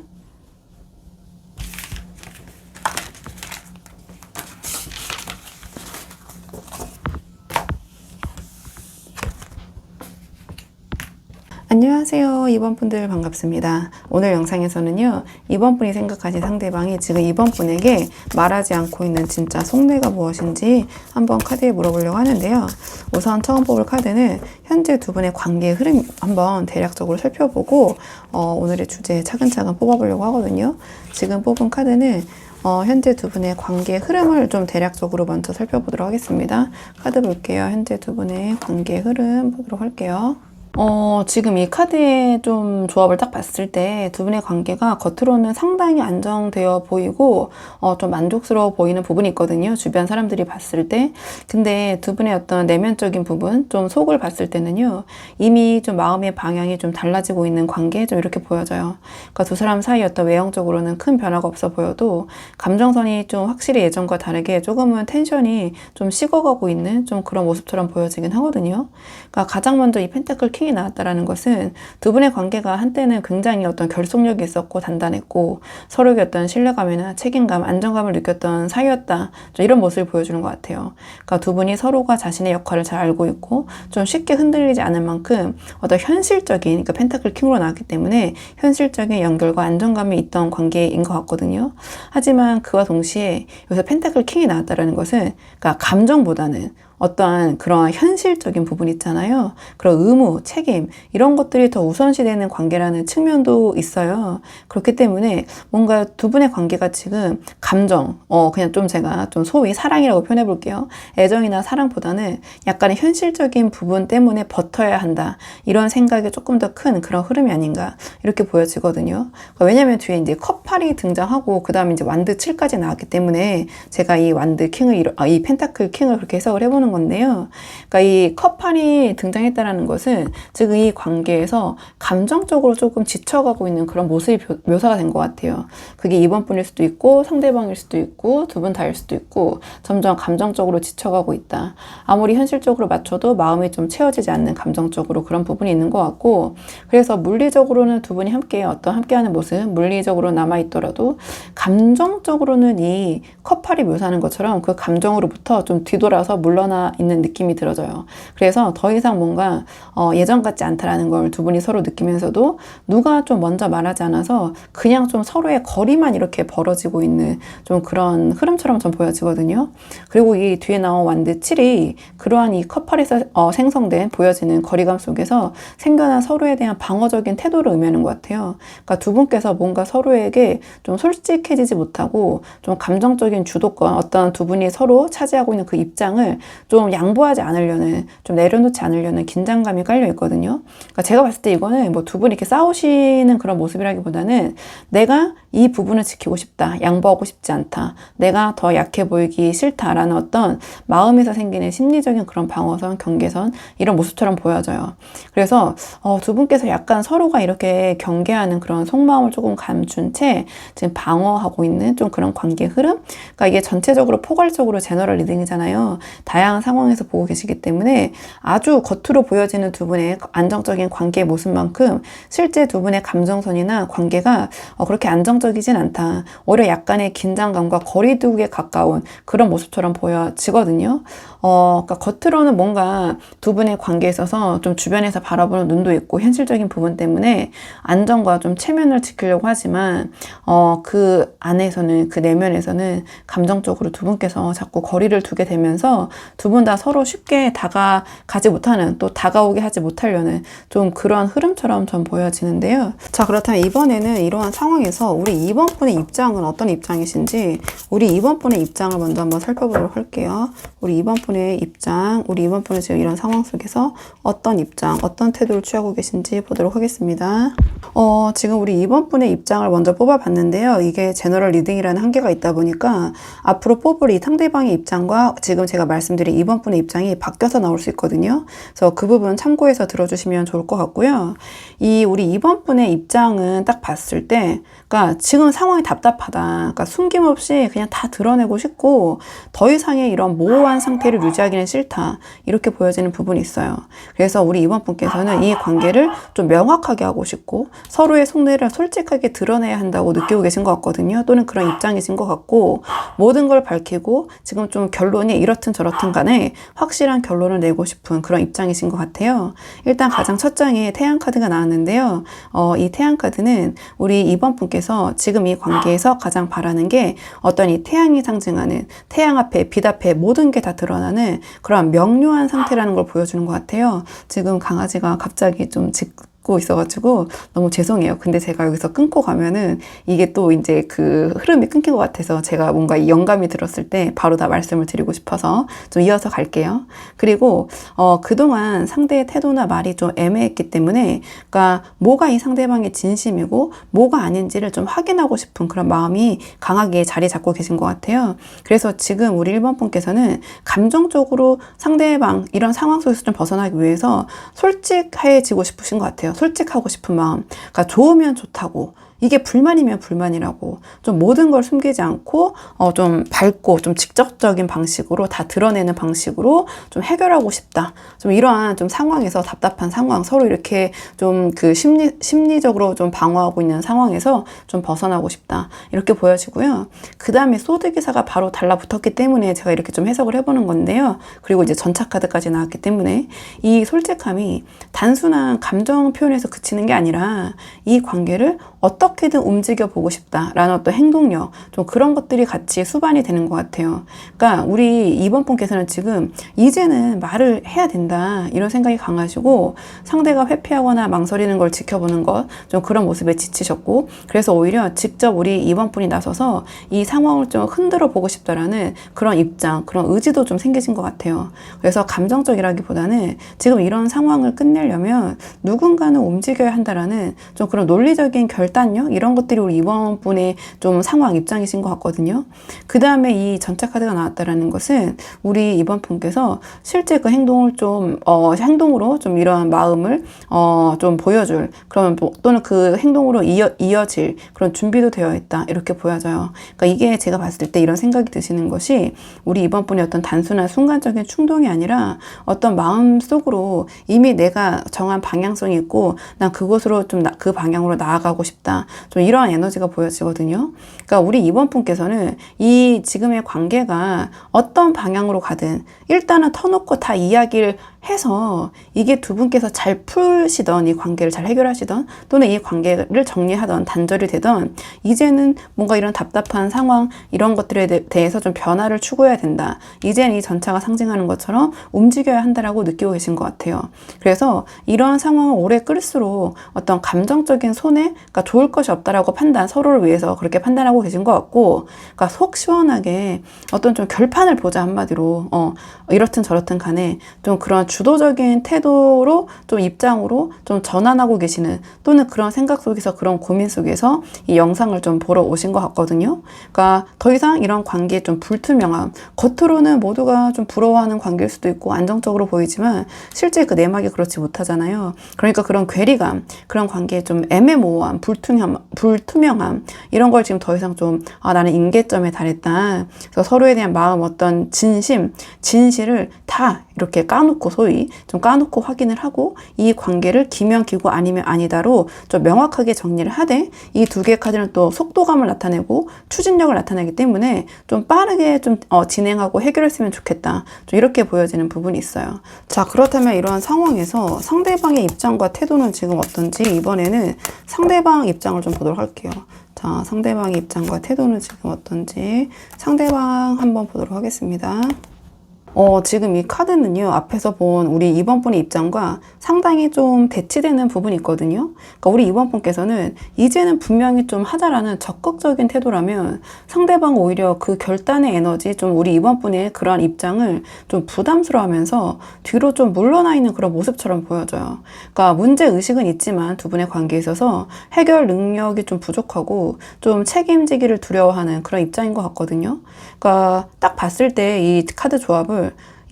안녕하세요. 2번 분들 반갑습니다. 오늘 영상에서는요, 2번 분이 생각하신 상대방이 지금 2번 분에게 말하지 않고 있는 진짜 속내가 무엇인지 한번 카드에 물어보려고 하는데요. 우선 처음 뽑을 카드는 현재 두 분의 관계의 흐름 한번 대략적으로 살펴보고 오늘의 주제 차근차근 뽑아보려고 하거든요. 지금 뽑은 카드는 현재 두 분의 관계의 흐름을 좀 대략적으로 먼저 살펴보도록 하겠습니다. 카드 볼게요. 현재 두 분의 관계의 흐름 보도록 할게요. 지금 이 카드의 좀 조합을 딱 봤을 때 두 분의 관계가 겉으로는 상당히 안정되어 보이고 좀 만족스러워 보이는 부분이 있거든요. 주변 사람들이 봤을 때. 근데 두 분의 어떤 내면적인 부분, 좀 속을 봤을 때는요. 이미 좀 마음의 방향이 좀 달라지고 있는 관계 좀 이렇게 보여져요. 그러니까 두 사람 사이 어떤 외형적으로는 큰 변화가 없어 보여도 감정선이 좀 확실히 예전과 다르게 조금은 텐션이 좀 식어가고 있는 좀 그런 모습처럼 보여지긴 하거든요. 그러니까 가장 먼저 이 펜타클 킹이 나왔다라는 것은 두 분의 관계가 한때는 굉장히 어떤 결속력이 있었고 단단했고 서로에게 어떤 신뢰감이나 책임감, 안정감을 느꼈던 사이였다. 좀 이런 모습을 보여주는 것 같아요. 그러니까 두 분이 서로가 자신의 역할을 잘 알고 있고 좀 쉽게 흔들리지 않을 만큼 어떤 현실적인, 그러니까 펜타클 킹으로 나왔기 때문에 현실적인 연결과 안정감이 있던 관계인 것 같거든요. 하지만 그와 동시에 여기서 펜타클 킹이 나왔다라는 것은 그러니까 감정보다는 어떠한 그런 현실적인 부분 있잖아요. 그런 의무, 책임 이런 것들이 더 우선시되는 관계라는 측면도 있어요. 그렇기 때문에 뭔가 두 분의 관계가 지금 감정, 그냥 좀 제가 좀 소위 사랑이라고 표현해 볼게요. 애정이나 사랑보다는 약간의 현실적인 부분 때문에 버텨야 한다. 이런 생각이 조금 더 큰 그런 흐름이 아닌가 이렇게 보여지거든요. 왜냐면 뒤에 이제 컵8이 등장하고 그 다음에 이제 완드 7까지 나왔기 때문에 제가 이 완드 킹을, 이 펜타클 킹을 그렇게 해석을 해보는 건데요. 그러니까 이 컵판이 등장했다는 것은 지금 이 관계에서 감정적으로 조금 지쳐가고 있는 그런 모습이 묘사가 된 것 같아요. 그게 2번 분일 수도 있고 상대방일 수도 있고 두 분 다일 수도 있고 점점 감정적으로 지쳐가고 있다. 아무리 현실적으로 맞춰도 마음이 좀 채워지지 않는 감정적으로 그런 부분이 있는 것 같고 그래서 물리적으로는 두 분이 함께하는 모습 물리적으로 남아있더라도 감정적으로는 이 컵팔이 묘사하는 것처럼 그 감정으로부터 좀 뒤돌아서 물러나 있는 느낌이 들어져요. 그래서 더 이상 뭔가 예전 같지 않다라는 걸 두 분이 서로 느끼면서도 누가 좀 먼저 말하지 않아서 그냥 좀 서로의 거리만 이렇게 벌어지고 있는 좀 그런 흐름처럼 좀 보여지거든요. 그리고 이 뒤에 나온 완드 7이 그러한 이 커플에서 생성된 보여지는 거리감 속에서 생겨난 서로에 대한 방어적인 태도를 의미하는 것 같아요. 그러니까 두 분께서 뭔가 서로에게 좀 솔직해지지 못하고 좀 감정적인 주도권, 어떤 두 분이 서로 차지하고 있는 그 입장을 좀 양보하지 않으려는, 좀 내려놓지 않으려는 긴장감이 깔려 있거든요. 그러니까 제가 봤을 때 이거는 뭐 두 분이 이렇게 싸우시는 그런 모습이라기보다는 내가 이 부분을 지키고 싶다, 양보하고 싶지 않다, 내가 더 약해 보이기 싫다라는 어떤 마음에서 생기는 심리적인 그런 방어선, 경계선 이런 모습처럼 보여져요. 그래서 두 분께서 약간 서로가 이렇게 경계하는 그런 속마음을 조금 감춘 채 지금 방어하고 있는 좀 그런 관계 흐름? 그러니까 이게 전체적으로 포괄적으로 제너럴 리딩이잖아요. 다양한 상황에서 보고 계시기 때문에 아주 겉으로 보여지는 두 분의 안정적인 관계의 모습만큼 실제 두 분의 감정선이나 관계가 그렇게 안정적이진 않다. 오히려 약간의 긴장감과 거리두기에 가까운 그런 모습처럼 보여지거든요. 그러니까 겉으로는 뭔가 두 분의 관계에 있어서 좀 주변에서 바라보는 눈도 있고 현실적인 부분 때문에 안정과 좀 체면을 지키려고 하지만 그 안에서는, 그 내면에서는 감정적으로 두 분께서 자꾸 거리를 두게 되면서 두 분 다 서로 쉽게 다가가지 못하는, 또 다가오게 하지 못하려는 좀 그런 흐름처럼 좀 보여지는데요. 자, 그렇다면 이번에는 이러한 상황에서 우리 2번 분의 입장은 어떤 입장이신지 우리 2번 분의 입장을 먼저 한번 살펴보도록 할게요. 우리 2번 분의 입장, 우리 2번 분은 지금 이런 상황 속에서 어떤 입장, 어떤 태도를 취하고 계신지 보도록 하겠습니다. 지금 우리 2번 분의 입장을 먼저 뽑아봤는데요. 이게 제너럴 리딩이라는 한계가 있다 보니까 앞으로 뽑을 이 상대방의 입장과 지금 제가 말씀드린 2번 분의 입장이 바뀌어서 나올 수 있거든요. 그래서 그 부분 참고해서 들어주시면 좋을 것 같고요. 우리 2번 분의 입장은 딱 봤을 때, 그러니까 지금 상황이 답답하다. 그러니까 숨김없이 그냥 다 드러내고 싶고 더 이상의 이런 모호한 상태를 유지하기는 싫다. 이렇게 보여지는 부분이 있어요. 그래서 우리 이번 분께서는 이 관계를 좀 명확하게 하고 싶고 서로의 속내를 솔직하게 드러내야 한다고 느끼고 계신 것 같거든요. 또는 그런 입장이신 것 같고 모든 걸 밝히고 지금 좀 결론이 이렇든 저렇든 간에 확실한 결론을 내고 싶은 그런 입장이신 것 같아요. 일단 가장 첫 장에 태양 카드가 나왔는데요. 이 태양 카드는 우리 이번 분께서 지금 이 관계에서 가장 바라는 게 어떤 이 태양이 상징하는 태양 앞에 빛 앞에 모든 게 다 드러나는 그런 명료한 상태라는 걸 보여주는 것 같아요. 지금 강아지가 갑자기 좀 고 있어가지고 너무 죄송해요. 근데 제가 여기서 끊고 가면은 이게 또 이제 그 흐름이 끊길 것 같아서 제가 뭔가 이 영감이 들었을 때 바로 다 말씀을 드리고 싶어서 좀 이어서 갈게요. 그리고 그동안 상대의 태도나 말이 좀 애매했기 때문에 그러니까 뭐가 이 상대방의 진심이고 뭐가 아닌지를 좀 확인하고 싶은 그런 마음이 강하게 자리 잡고 계신 것 같아요. 그래서 지금 우리 1번 분께서는 감정적으로 상대방 이런 상황 속에서 좀 벗어나기 위해서 솔직해지고 싶으신 것 같아요. 솔직하고 싶은 마음. 그러니까 좋으면 좋다고. 이게 불만이면 불만이라고 좀 모든 걸 숨기지 않고 좀 밝고 좀 직접적인 방식으로 다 드러내는 방식으로 좀 해결하고 싶다. 좀 이러한 좀 상황에서 답답한 상황 서로 이렇게 좀 그 심리적으로 좀 방어하고 있는 상황에서 좀 벗어나고 싶다. 이렇게 보여지고요. 그 다음에 소드 기사가 바로 달라붙었기 때문에 제가 이렇게 좀 해석을 해보는 건데요. 그리고 이제 전차 카드까지 나왔기 때문에 이 솔직함이 단순한 감정 표현에서 그치는 게 아니라 이 관계를 어떻게든 움직여 보고 싶다라는 어떤 행동력, 좀 그런 것들이 같이 수반이 되는 것 같아요. 그러니까 우리 이번 분께서는 지금 이제는 말을 해야 된다 이런 생각이 강하시고 상대가 회피하거나 망설이는 걸 지켜보는 것, 좀 그런 모습에 지치셨고 그래서 오히려 직접 우리 이번 분이 나서서 이 상황을 좀 흔들어 보고 싶다라는 그런 입장, 그런 의지도 좀 생기신 것 같아요. 그래서 감정적이라기보다는 지금 이런 상황을 끝내려면 누군가는 움직여야 한다라는 좀 그런 논리적인 결단력 이런 것들이 우리 이번 분의 좀 상황 입장이신 것 같거든요. 그 다음에 이 전차 카드가 나왔다라는 것은 우리 이번 분께서 실제 그 행동을 좀 행동으로 좀 이러한 마음을 좀 보여줄 그런 또는 그 행동으로 이어질 그런 준비도 되어 있다 이렇게 보여져요. 그러니까 이게 제가 봤을 때 이런 생각이 드시는 것이 우리 이번 분의 어떤 단순한 순간적인 충동이 아니라 어떤 마음 속으로 이미 내가 정한 방향성이 있고 난 그곳으로 좀 그 방향으로 나아가고 싶다. 좀 이러한 에너지가 보여지거든요. 그러니까 우리 이번 분께서는 이 지금의 관계가 어떤 방향으로 가든 일단은 터놓고 다 이야기를 해서 이게 두 분께서 잘 풀시던 이 관계를 잘 해결하시던 또는 이 관계를 정리하던 단절이 되던 이제는 뭔가 이런 답답한 상황 이런 것들에 대해서 좀 변화를 추구해야 된다. 이제는 이 전차가 상징하는 것처럼 움직여야 한다라고 느끼고 계신 것 같아요. 그래서 이러한 상황을 오래 끌수록 어떤 감정적인 손해, 그러니까 좋을 것이 없다라고 판단, 서로를 위해서 그렇게 판단하고 계신 것 같고, 그러니까 속 시원하게 어떤 좀 결판을 보자 한마디로 이렇든 저렇든 간에 좀 그런 주도적인 태도로 좀 입장으로 좀 전환하고 계시는 또는 그런 생각 속에서 그런 고민 속에서 이 영상을 좀 보러 오신 것 같거든요. 그러니까 더 이상 이런 관계의 좀 불투명함, 겉으로는 모두가 좀 부러워하는 관계일 수도 있고 안정적으로 보이지만 실제 그 내막이 그렇지 못하잖아요. 그러니까 그런 괴리감, 그런 관계의 좀 애매모호함, 불투명함 이런 걸 지금 더 이상 좀 나는 임계점에 달했다. 그래서 서로에 대한 마음 어떤 진실을 다 이렇게 까놓고 소위 좀 까놓고 확인을 하고 이 관계를 기면 기고 아니면 아니다로 좀 명확하게 정리를 하되 이 두 개의 카드는 또 속도감을 나타내고 추진력을 나타내기 때문에 좀 빠르게 좀 진행하고 해결했으면 좋겠다. 좀 이렇게 보여지는 부분이 있어요. 자, 그렇다면 이러한 상황에서 상대방의 입장과 태도는 지금 어떤지 이번에는 상대방 입장을 좀 보도록 할게요. 자, 상대방의 입장과 태도는 지금 어떤지 상대방 한번 보도록 하겠습니다. 지금 이 카드는요, 앞에서 본 우리 이번 분의 입장과 상당히 좀 대치되는 부분이 있거든요. 그러니까 우리 이번 분께서는 이제는 분명히 좀 하자라는 적극적인 태도라면 상대방 오히려 그 결단의 에너지, 좀 우리 이번 분의 그러한 입장을 좀 부담스러워하면서 뒤로 좀 물러나 있는 그런 모습처럼 보여져요. 그러니까 문제의식은 있지만 두 분의 관계에 있어서 해결 능력이 좀 부족하고 좀 책임지기를 두려워하는 그런 입장인 것 같거든요. 그러니까 딱 봤을 때 이 카드 조합을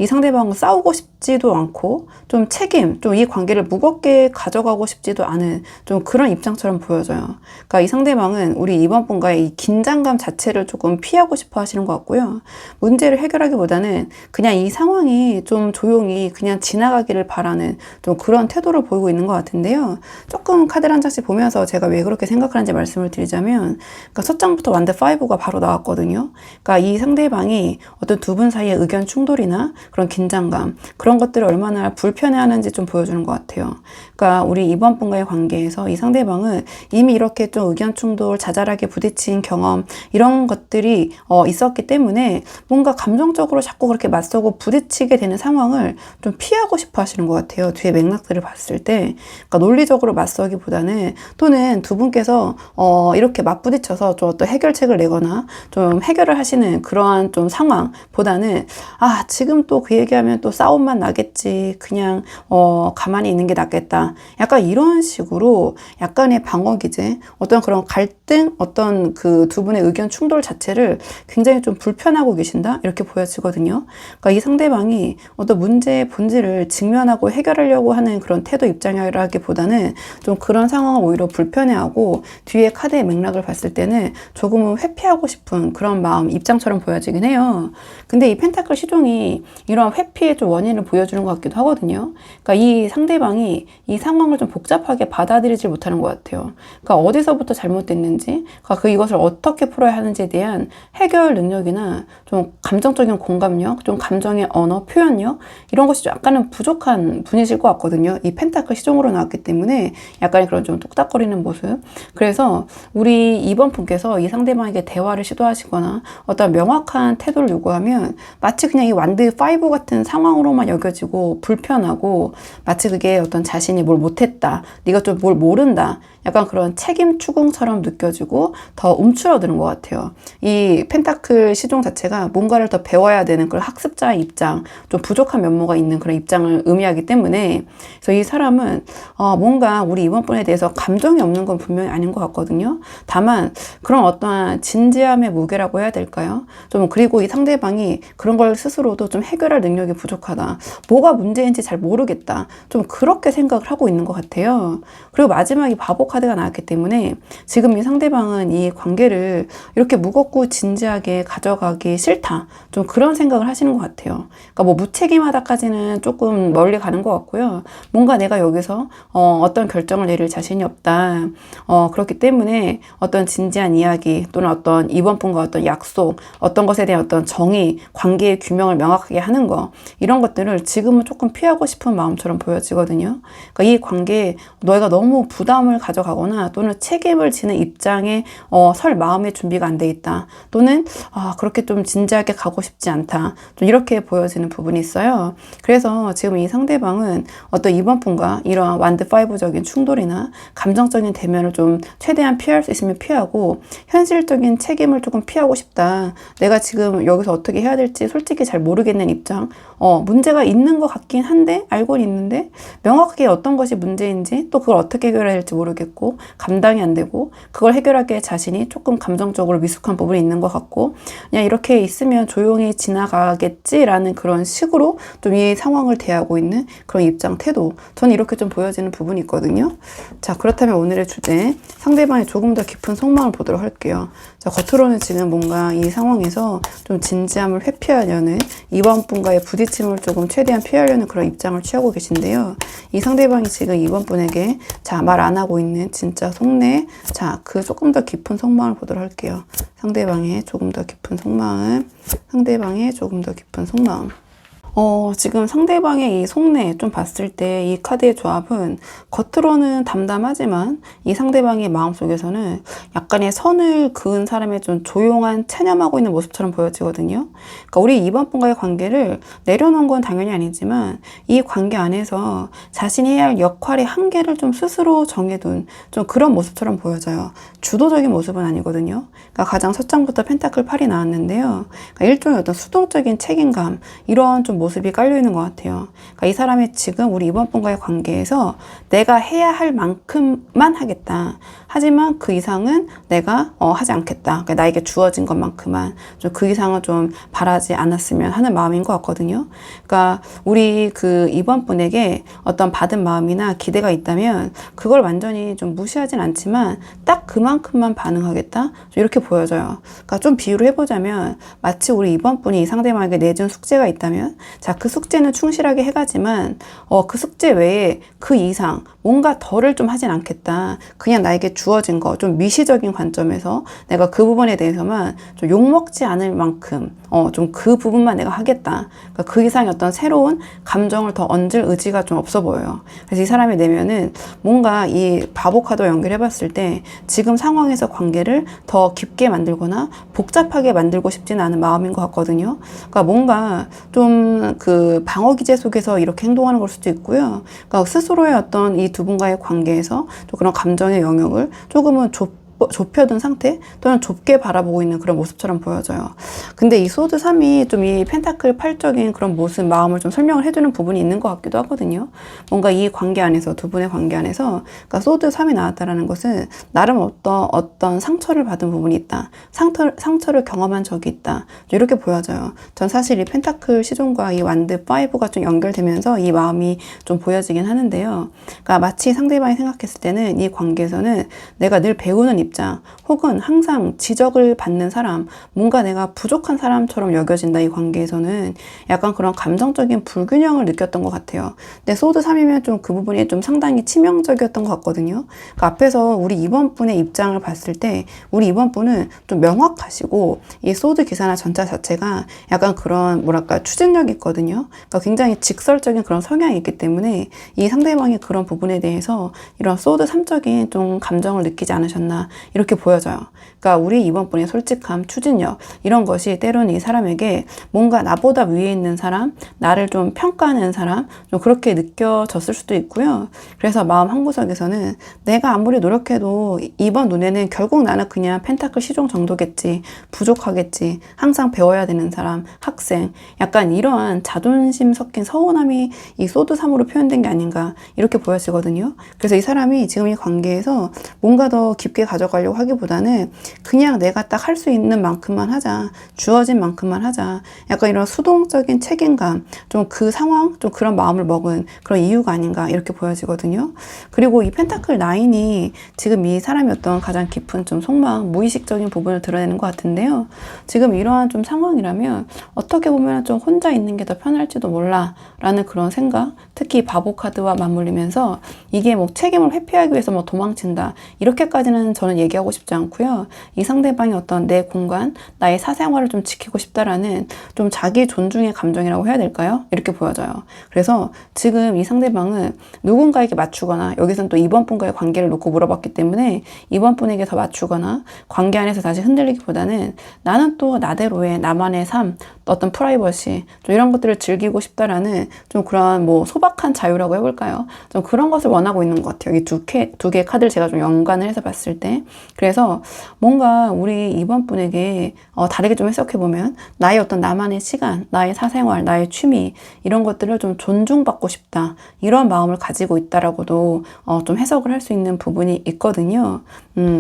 이 상대방은 싸우고 싶지도 않고 좀 책임, 좀 이 관계를 무겁게 가져가고 싶지도 않은 좀 그런 입장처럼 보여져요. 그러니까 이 상대방은 우리 이번 분과의 이 긴장감 자체를 조금 피하고 싶어 하시는 것 같고요. 문제를 해결하기보다는 그냥 이 상황이 좀 조용히 그냥 지나가기를 바라는 좀 그런 태도를 보이고 있는 것 같은데요. 조금 카드를 한 장씩 보면서 제가 왜 그렇게 생각하는지 말씀을 드리자면, 그러니까 첫 장부터 완드 5가 바로 나왔거든요. 그러니까 이 상대방이 어떤 두 분 사이의 의견 충돌이나 그런 긴장감, 그런 것들을 얼마나 불편해하는지 좀 보여주는 것 같아요. 그러니까 우리 이번 분과의 관계에서 이 상대방은 이미 이렇게 좀 의견 충돌, 자잘하게 부딪힌 경험, 이런 것들이 있었기 때문에 뭔가 감정적으로 자꾸 그렇게 맞서고 부딪히게 되는 상황을 좀 피하고 싶어 하시는 것 같아요. 뒤에 맥락들을 봤을 때. 그러니까 논리적으로 맞서기보다는, 또는 두 분께서 이렇게 맞부딪혀서 좀 어떤 해결책을 내거나 좀 해결을 하시는 그러한 좀 상황보다는, 아, 지금 또 그 얘기하면 또 싸움만 나겠지. 그냥 가만히 있는 게 낫겠다. 약간 이런 식으로 약간의 방어 기제, 어떤 그런 갈등, 어떤 그 두 분의 의견 충돌 자체를 굉장히 좀 불편하고 계신다? 이렇게 보여지거든요. 그러니까 이 상대방이 어떤 문제의 본질을 직면하고 해결하려고 하는 그런 태도 입장이라기보다는 좀 그런 상황을 오히려 불편해하고, 뒤에 카드의 맥락을 봤을 때는 조금은 회피하고 싶은 그런 마음, 입장처럼 보여지긴 해요. 근데 이 펜타클 시종이 이런 회피의 좀 원인을 보여주는 것 같기도 하거든요. 그러니까 이 상대방이 이 상황을 좀 복잡하게 받아들이지 못하는 것 같아요. 그러니까 어디서부터 잘못됐는지, 그러니까 이것을 어떻게 풀어야 하는지에 대한 해결 능력이나 좀 감정적인 공감력, 좀 감정의 언어, 표현력, 이런 것이 좀 약간은 부족한 분이실 것 같거든요. 이 펜타클 시종으로 나왔기 때문에 약간의 그런 좀 뚝딱거리는 모습. 그래서 우리 이번 분께서 이 상대방에게 대화를 시도하시거나 어떤 명확한 태도를 요구하면 마치 그냥 이 완드 5 같은 상황으로만 여겨지고 불편하고, 마치 그게 어떤 자신이 뭘 못했다, 네가 좀 뭘 모른다, 약간 그런 책임 추궁처럼 느껴지고 더 움츠러드는 것 같아요. 이 펜타클 시종 자체가 뭔가를 더 배워야 되는 그런 학습자의 입장, 좀 부족한 면모가 있는 그런 입장을 의미하기 때문에, 그래서 이 사람은 뭔가 우리 이번 분에 대해서 감정이 없는 건 분명히 아닌 것 같거든요. 다만 그런 어떠한 진지함의 무게라고 해야 될까요? 좀, 그리고 이 상대방이 그런 걸 스스로도 좀 해결할 능력이 부족하다, 뭐가 문제인지 잘 모르겠다, 좀 그렇게 생각을 하고 있는 것 같아요. 그리고 마지막에 바보 카드가 나왔기 때문에 지금 이 상대방은 이 관계를 이렇게 무겁고 진지하게 가져가기 싫다, 좀 그런 생각을 하시는 것 같아요. 그러니까 뭐 무책임하다까지는 조금 멀리 가는 것 같고요. 뭔가 내가 여기서 어떤 결정을 내릴 자신이 없다, 그렇기 때문에 어떤 진지한 이야기, 또는 어떤 이번 분과 어떤 약속, 어떤 것에 대한 어떤 정의, 관계의 규명을 명확하게 하는 거, 이런 것들을 지금은 조금 피하고 싶은 마음처럼 보여지거든요. 그러니까 이 관계에 너희가 너무 부담을 가져가거나, 또는 책임을 지는 입장에 설 마음의 준비가 안 돼 있다, 또는 그렇게 좀 진지하게 가고 싶지 않다, 좀 이렇게 보여지는 부분이 있어요. 그래서 지금 이 상대방은 어떤 이번 분과 이러한 완드 5적인 충돌이나 감정적인 대면을 좀 최대한 피할 수 있으면 피하고, 현실적인 책임을 조금 피하고 싶다, 내가 지금 여기서 어떻게 해야 될지 솔직히 잘 모르겠는 입장, 문제가 있는 것 같긴 한데, 알고는 있는데 명확하게 어떤 것이 문제인지, 또 그걸 어떻게 해결해야 될지 모르겠고 감당이 안 되고, 그걸 해결하기에 자신이 조금 감정적으로 미숙한 부분이 있는 것 같고, 그냥 이렇게 있으면 조용히 지나가겠지라는 그런 식으로 좀 이 상황을 대하고 있는 그런 입장, 태도, 저는 이렇게 좀 보여지는 부분이 있거든요. 자, 그렇다면 오늘의 주제, 상대방의 조금 더 깊은 속마음을 보도록 할게요. 자, 겉으로는 지금 뭔가 이 상황에서 좀 진지함을 회피하려는, 이번 분과의 부딪힘을 조금 최대한 피하려는 그런 입장을 취하고 계신데요. 이 상대방이 지금 이번 분에게 말 안 하고 있는 진짜 속내, 그 조금 더 깊은 속마음을 보도록 할게요. 상대방의 조금 더 깊은 속마음, 상대방의 조금 더 깊은 속마음. 지금 상대방의 이 속내 좀 봤을 때 이 카드의 조합은 겉으로는 담담하지만 이 상대방의 마음속에서는 약간의 선을 그은 사람의 좀 조용한 체념하고 있는 모습처럼 보여지거든요. 그러니까 우리 이번 분과의 관계를 내려놓은 건 당연히 아니지만, 이 관계 안에서 자신이 해야 할 역할의 한계를 좀 스스로 정해둔 좀 그런 모습처럼 보여져요. 주도적인 모습은 아니거든요. 그러니까 가장 첫 장부터 펜타클 8이 나왔는데요. 그러니까 일종의 어떤 수동적인 책임감, 이런 좀 모습이 깔려 있는 것 같아요. 그러니까 이 사람이 지금 우리 이번 분과의 관계에서 내가 해야 할 만큼만 하겠다. 하지만 그 이상은 내가 하지 않겠다. 그러니까 나에게 주어진 것만큼만 좀 그 이상은 좀 바라지 않았으면 하는 마음인 것 같거든요. 그러니까 우리 그 이번 분에게 어떤 받은 마음이나 기대가 있다면 그걸 완전히 좀 무시하진 않지만 딱 그만큼만 반응하겠다. 이렇게 보여져요. 그러니까 좀 비유를 해보자면 마치 우리 이번 분이 이 상대방에게 내준 숙제가 있다면 자, 그 숙제는 충실하게 해가지만 그 숙제 외에 그 이상 뭔가 덜을 좀 하진 않겠다. 그냥 나에게 주어진 거 좀 미시적인 관점에서 내가 그 부분에 대해서만 좀 욕먹지 않을 만큼 좀 그 부분만 내가 하겠다. 그러니까 그 이상의 어떤 새로운 감정을 더 얹을 의지가 좀 없어 보여요. 그래서 이 사람의 내면은 뭔가 이 바보 카드와 연결해 봤을 때 지금 상황에서 관계를 더 깊게 만들거나 복잡하게 만들고 싶지는 않은 마음인 것 같거든요. 그러니까 뭔가 좀 그 방어 기제 속에서 이렇게 행동하는 걸 수도 있고요. 그러니까 스스로의 어떤 이 두 분과의 관계에서 좀 그런 감정의 영역을 조금은 좁혀둔 상태 또는 좁게 바라보고 있는 그런 모습처럼 보여져요. 근데 이 소드 3이 좀 이 펜타클 8적인 그런 모습, 마음을 좀 설명을 해주는 부분이 있는 것 같기도 하거든요. 뭔가 이 관계 안에서, 두 분의 관계 안에서, 그러니까 소드 3이 나왔다라는 것은 나름 어떤 상처를 받은 부분이 있다. 상처를 경험한 적이 있다. 이렇게 보여져요. 전 사실 이 펜타클 시종과 이 완드 5가 좀 연결되면서 이 마음이 좀 보여지긴 하는데요. 그러니까 마치 상대방이 생각했을 때는 이 관계에서는 내가 늘 배우는 입장 혹은 항상 지적을 받는 사람, 뭔가 내가 부족한 사람처럼 여겨진다. 이 관계에서는 약간 그런 감정적인 불균형을 느꼈던 것 같아요. 근데 소드 3이면 좀 그 부분이 좀 상당히 치명적이었던 것 같거든요. 그러니까 앞에서 우리 이번 분의 입장을 봤을 때 우리 이번 분은 좀 명확하시고 이 소드 기사나 전차 자체가 약간 그런 뭐랄까 추진력이 있거든요. 그러니까 굉장히 직설적인 그런 성향이 있기 때문에 이 상대방이 그런 부분에 대해서 이런 소드 3적인 좀 감정을 느끼지 않으셨나 이렇게 보여져요. 그러니까 우리 이번 분의 솔직함, 추진력 이런 것이 때로는 이 사람에게 뭔가 나보다 위에 있는 사람, 나를 좀 평가하는 사람 좀 그렇게 느껴졌을 수도 있고요. 그래서 마음 한구석에서는 내가 아무리 노력해도 이번 눈에는 결국 나는 그냥 펜타클 시종 정도겠지, 부족하겠지, 항상 배워야 되는 사람, 학생 약간 이러한 자존심 섞인 서운함이 이 소드 3으로 표현된 게 아닌가 이렇게 보여지거든요. 그래서 이 사람이 지금 이 관계에서 뭔가 더 깊게 가져가려고 하기보다는 그냥 내가 딱 할 수 있는 만큼만 하자, 주어진 만큼만 하자, 약간 이런 수동적인 책임감, 좀 그 상황, 좀 그런 마음을 먹은 그런 이유가 아닌가 이렇게 보여지거든요. 그리고 이 펜타클 9이 지금 이 사람이 어떤 가장 깊은 좀 속마음, 무의식적인 부분을 드러내는 것 같은데요. 지금 이러한 좀 상황이라면 어떻게 보면 좀 혼자 있는 게 더 편할지도 몰라 라는 그런 생각, 특히 바보 카드와 맞물리면서 이게 뭐 책임을 회피하기 위해서 뭐 도망친다 이렇게까지는 저는 얘기하고 싶지 않고요. 이 상대방이 어떤 내 공간, 나의 사생활을 좀 지키고 싶다라는 좀 자기 존중의 감정이라고 해야 될까요? 이렇게 보여져요. 그래서 지금 이 상대방은 누군가에게 맞추거나 여기서는 또 이번 분과의 관계를 놓고 물어봤기 때문에 이번 분에게 더 맞추거나 관계 안에서 다시 흔들리기보다는 나는 또 나대로의 나만의 삶, 어떤 프라이버시 좀 이런 것들을 즐기고 싶다라는 좀 그런 뭐 소박한 자유라고 해볼까요? 좀 그런 것을 원하고 있는 것 같아요. 이 두 개의 카드를 제가 좀 연관을 해서 봤을 때 그래서 뭔가 우리 이번 분에게 다르게 좀 해석해보면 나의 어떤 나만의 시간, 나의 사생활, 나의 취미 이런 것들을 좀 존중받고 싶다 이런 마음을 가지고 있다라고도 좀 해석을 할 수 있는 부분이 있거든요.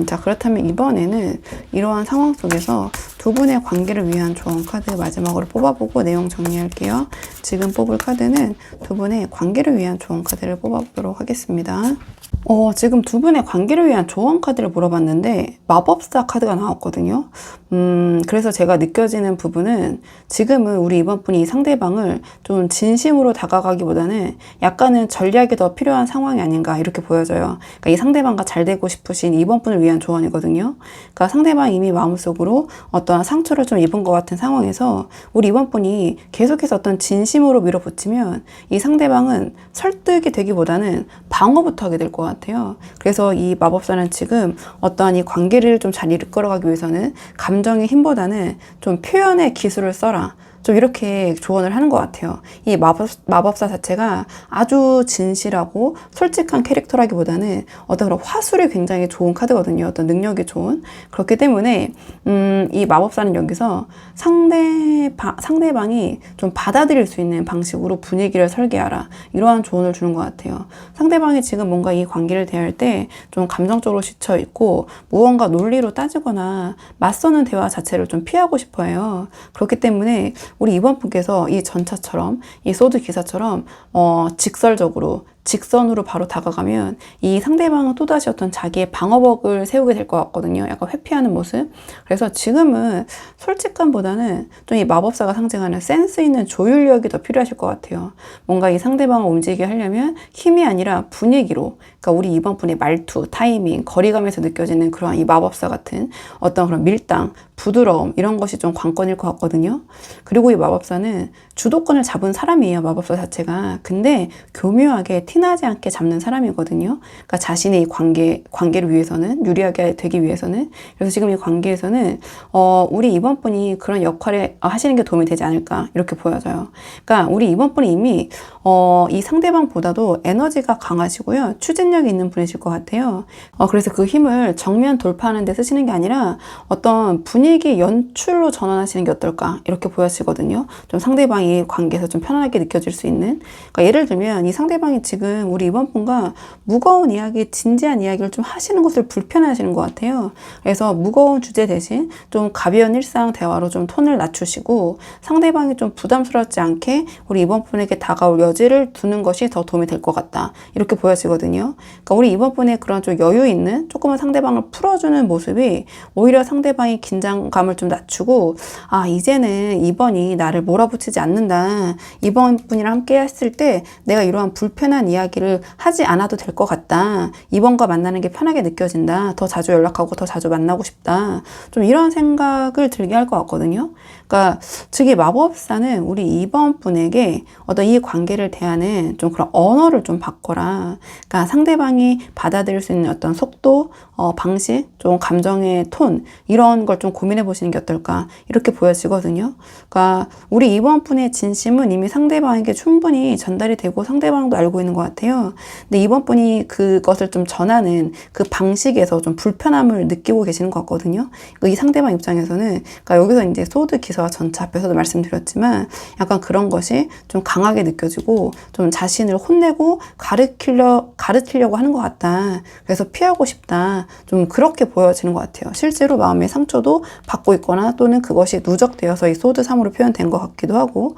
자 그렇다면 이번에는 이러한 상황 속에서 두 분의 관계를 위한 조언 카드 마지막으로 뽑아보고 내용 정리할게요. 지금 뽑을 카드는 두 분의 관계를 위한 조언 카드를 뽑아보도록 하겠습니다. 지금 두 분의 관계를 위한 조언 카드를 물어봤는데 마법사 카드가 나왔거든요. 그래서 제가 느껴지는 부분은 지금은 우리 이번 분이 상대방을 좀 진심으로 다가가기보다는 약간은 전략이 더 필요한 상황이 아닌가 이렇게 보여져요. 그러니까 이 상대방과 잘 되고 싶으신 이번 분을 위한 조언이거든요. 그러니까 상대방이 이미 마음속으로 어떤 상처를 좀 입은 것 같은 상황에서 우리 이번 분이 계속해서 어떤 진심으로 밀어붙이면 이 상대방은 설득이 되기보다는 방어부터 하게 될 것 같아요. 그래서 이 마법사는 지금 어떠한 이 관계를 좀 잘 이끌어가기 위해서는 감정의 힘보다는 좀 표현의 기술을 써라. 좀 이렇게 조언을 하는 것 같아요. 이 마법사 자체가 아주 진실하고 솔직한 캐릭터라기보다는 어떤 그런 화술이 굉장히 좋은 카드거든요. 어떤 능력이 좋은. 그렇기 때문에 이 마법사는 여기서 상대방이 좀 받아들일 수 있는 방식으로 분위기를 설계하라, 이러한 조언을 주는 것 같아요. 상대방이 지금 뭔가 이 관계를 대할 때 좀 감정적으로 지쳐 있고 무언가 논리로 따지거나 맞서는 대화 자체를 좀 피하고 싶어 해요. 그렇기 때문에 우리 이번 분께서 이 전차처럼, 이 소드 기사처럼 직선으로 바로 다가가면 이 상대방은 또다시 어떤 자기의 방어벽을 세우게 될 것 같거든요. 약간 회피하는 모습. 그래서 지금은 솔직감보다는 좀 이 마법사가 상징하는 센스 있는 조율력이 더 필요하실 것 같아요. 뭔가 이 상대방을 움직이게 하려면 힘이 아니라 분위기로, 그러니까 우리 이번 분의 말투, 타이밍, 거리감에서 느껴지는 그런 이 마법사 같은 어떤 그런 밀당, 부드러움, 이런 것이 좀 관건일 것 같거든요. 그리고 이 마법사는 주도권을 잡은 사람이에요, 마법사 자체가. 근데 교묘하게 티나지 않게 잡는 사람이거든요. 그러니까 자신의 이 관계를 위해서는, 유리하게 되기 위해서는. 그래서 지금 이 관계에서는 우리 이번 분이 그런 역할을 하시는 게 도움이 되지 않을까, 이렇게 보여져요. 그러니까 우리 이번 분이 이미 이 상대방보다도 에너지가 강하시고요, 추진력이 있는 분이실 것 같아요. 그래서 그 힘을 정면 돌파하는 데 쓰시는 게 아니라 어떤 분위기 연출로 전환하시는 게 어떨까, 이렇게 보여지거든요. 좀 상대방이 관계에서 좀 편안하게 느껴질 수 있는. 그러니까 예를 들면 이 상대방이 지금 우리 이번 분과 무거운 이야기, 진지한 이야기를 좀 하시는 것을 불편해하시는 것 같아요. 그래서 무거운 주제 대신 좀 가벼운 일상 대화로 좀 톤을 낮추시고 상대방이 좀 부담스럽지 않게 우리 이번 분에게 다가올 여지를 두는 것이 더 도움이 될 것 같다, 이렇게 보여지거든요. 그러니까 우리 이번 분의 그런 좀 여유 있는, 조금은 상대방을 풀어주는 모습이 오히려 상대방이 긴장감을 좀 낮추고, 이제는 이번이 나를 몰아붙이지 않는다, 이번 분이랑 함께 했을 때 내가 이러한 불편한 이야기를 하지 않아도 될 것 같다, 이번과 만나는 게 편하게 느껴진다, 더 자주 연락하고 더 자주 만나고 싶다, 좀 이런 생각을 들게 할 것 같거든요. 그러니까 즉 이 마법사는 우리 이번 분에게 어떤 이 관계를 대하는 좀 그런 언어를 좀 바꿔라. 그러니까 상대방이 받아들일 수 있는 어떤 속도, 방식, 좀 감정의 톤, 이런 걸 좀 고민해 보시는 게 어떨까, 이렇게 보여지거든요. 그러니까 우리 이번 분의 진심은 이미 상대방에게 충분히 전달이 되고 상대방도 알고 있는 것 같아요. 근데 이번 분이 그것을 좀 전하는 그 방식에서 좀 불편함을 느끼고 계시는 것 같거든요. 그러니까 이 상대방 입장에서는, 그러니까 여기서 이제 소드 기사와 전차 앞에서도 말씀드렸지만 약간 그런 것이 좀 강하게 느껴지고 좀 자신을 혼내고 가르치려고 하는 것 같다. 그래서 피하고 싶다. 좀 그렇게 보여지는 것 같아요. 실제로 마음의 상처도 받고 있거나 또는 그것이 누적되어서 이 소드 3으로 표현된 것 같기도 하고.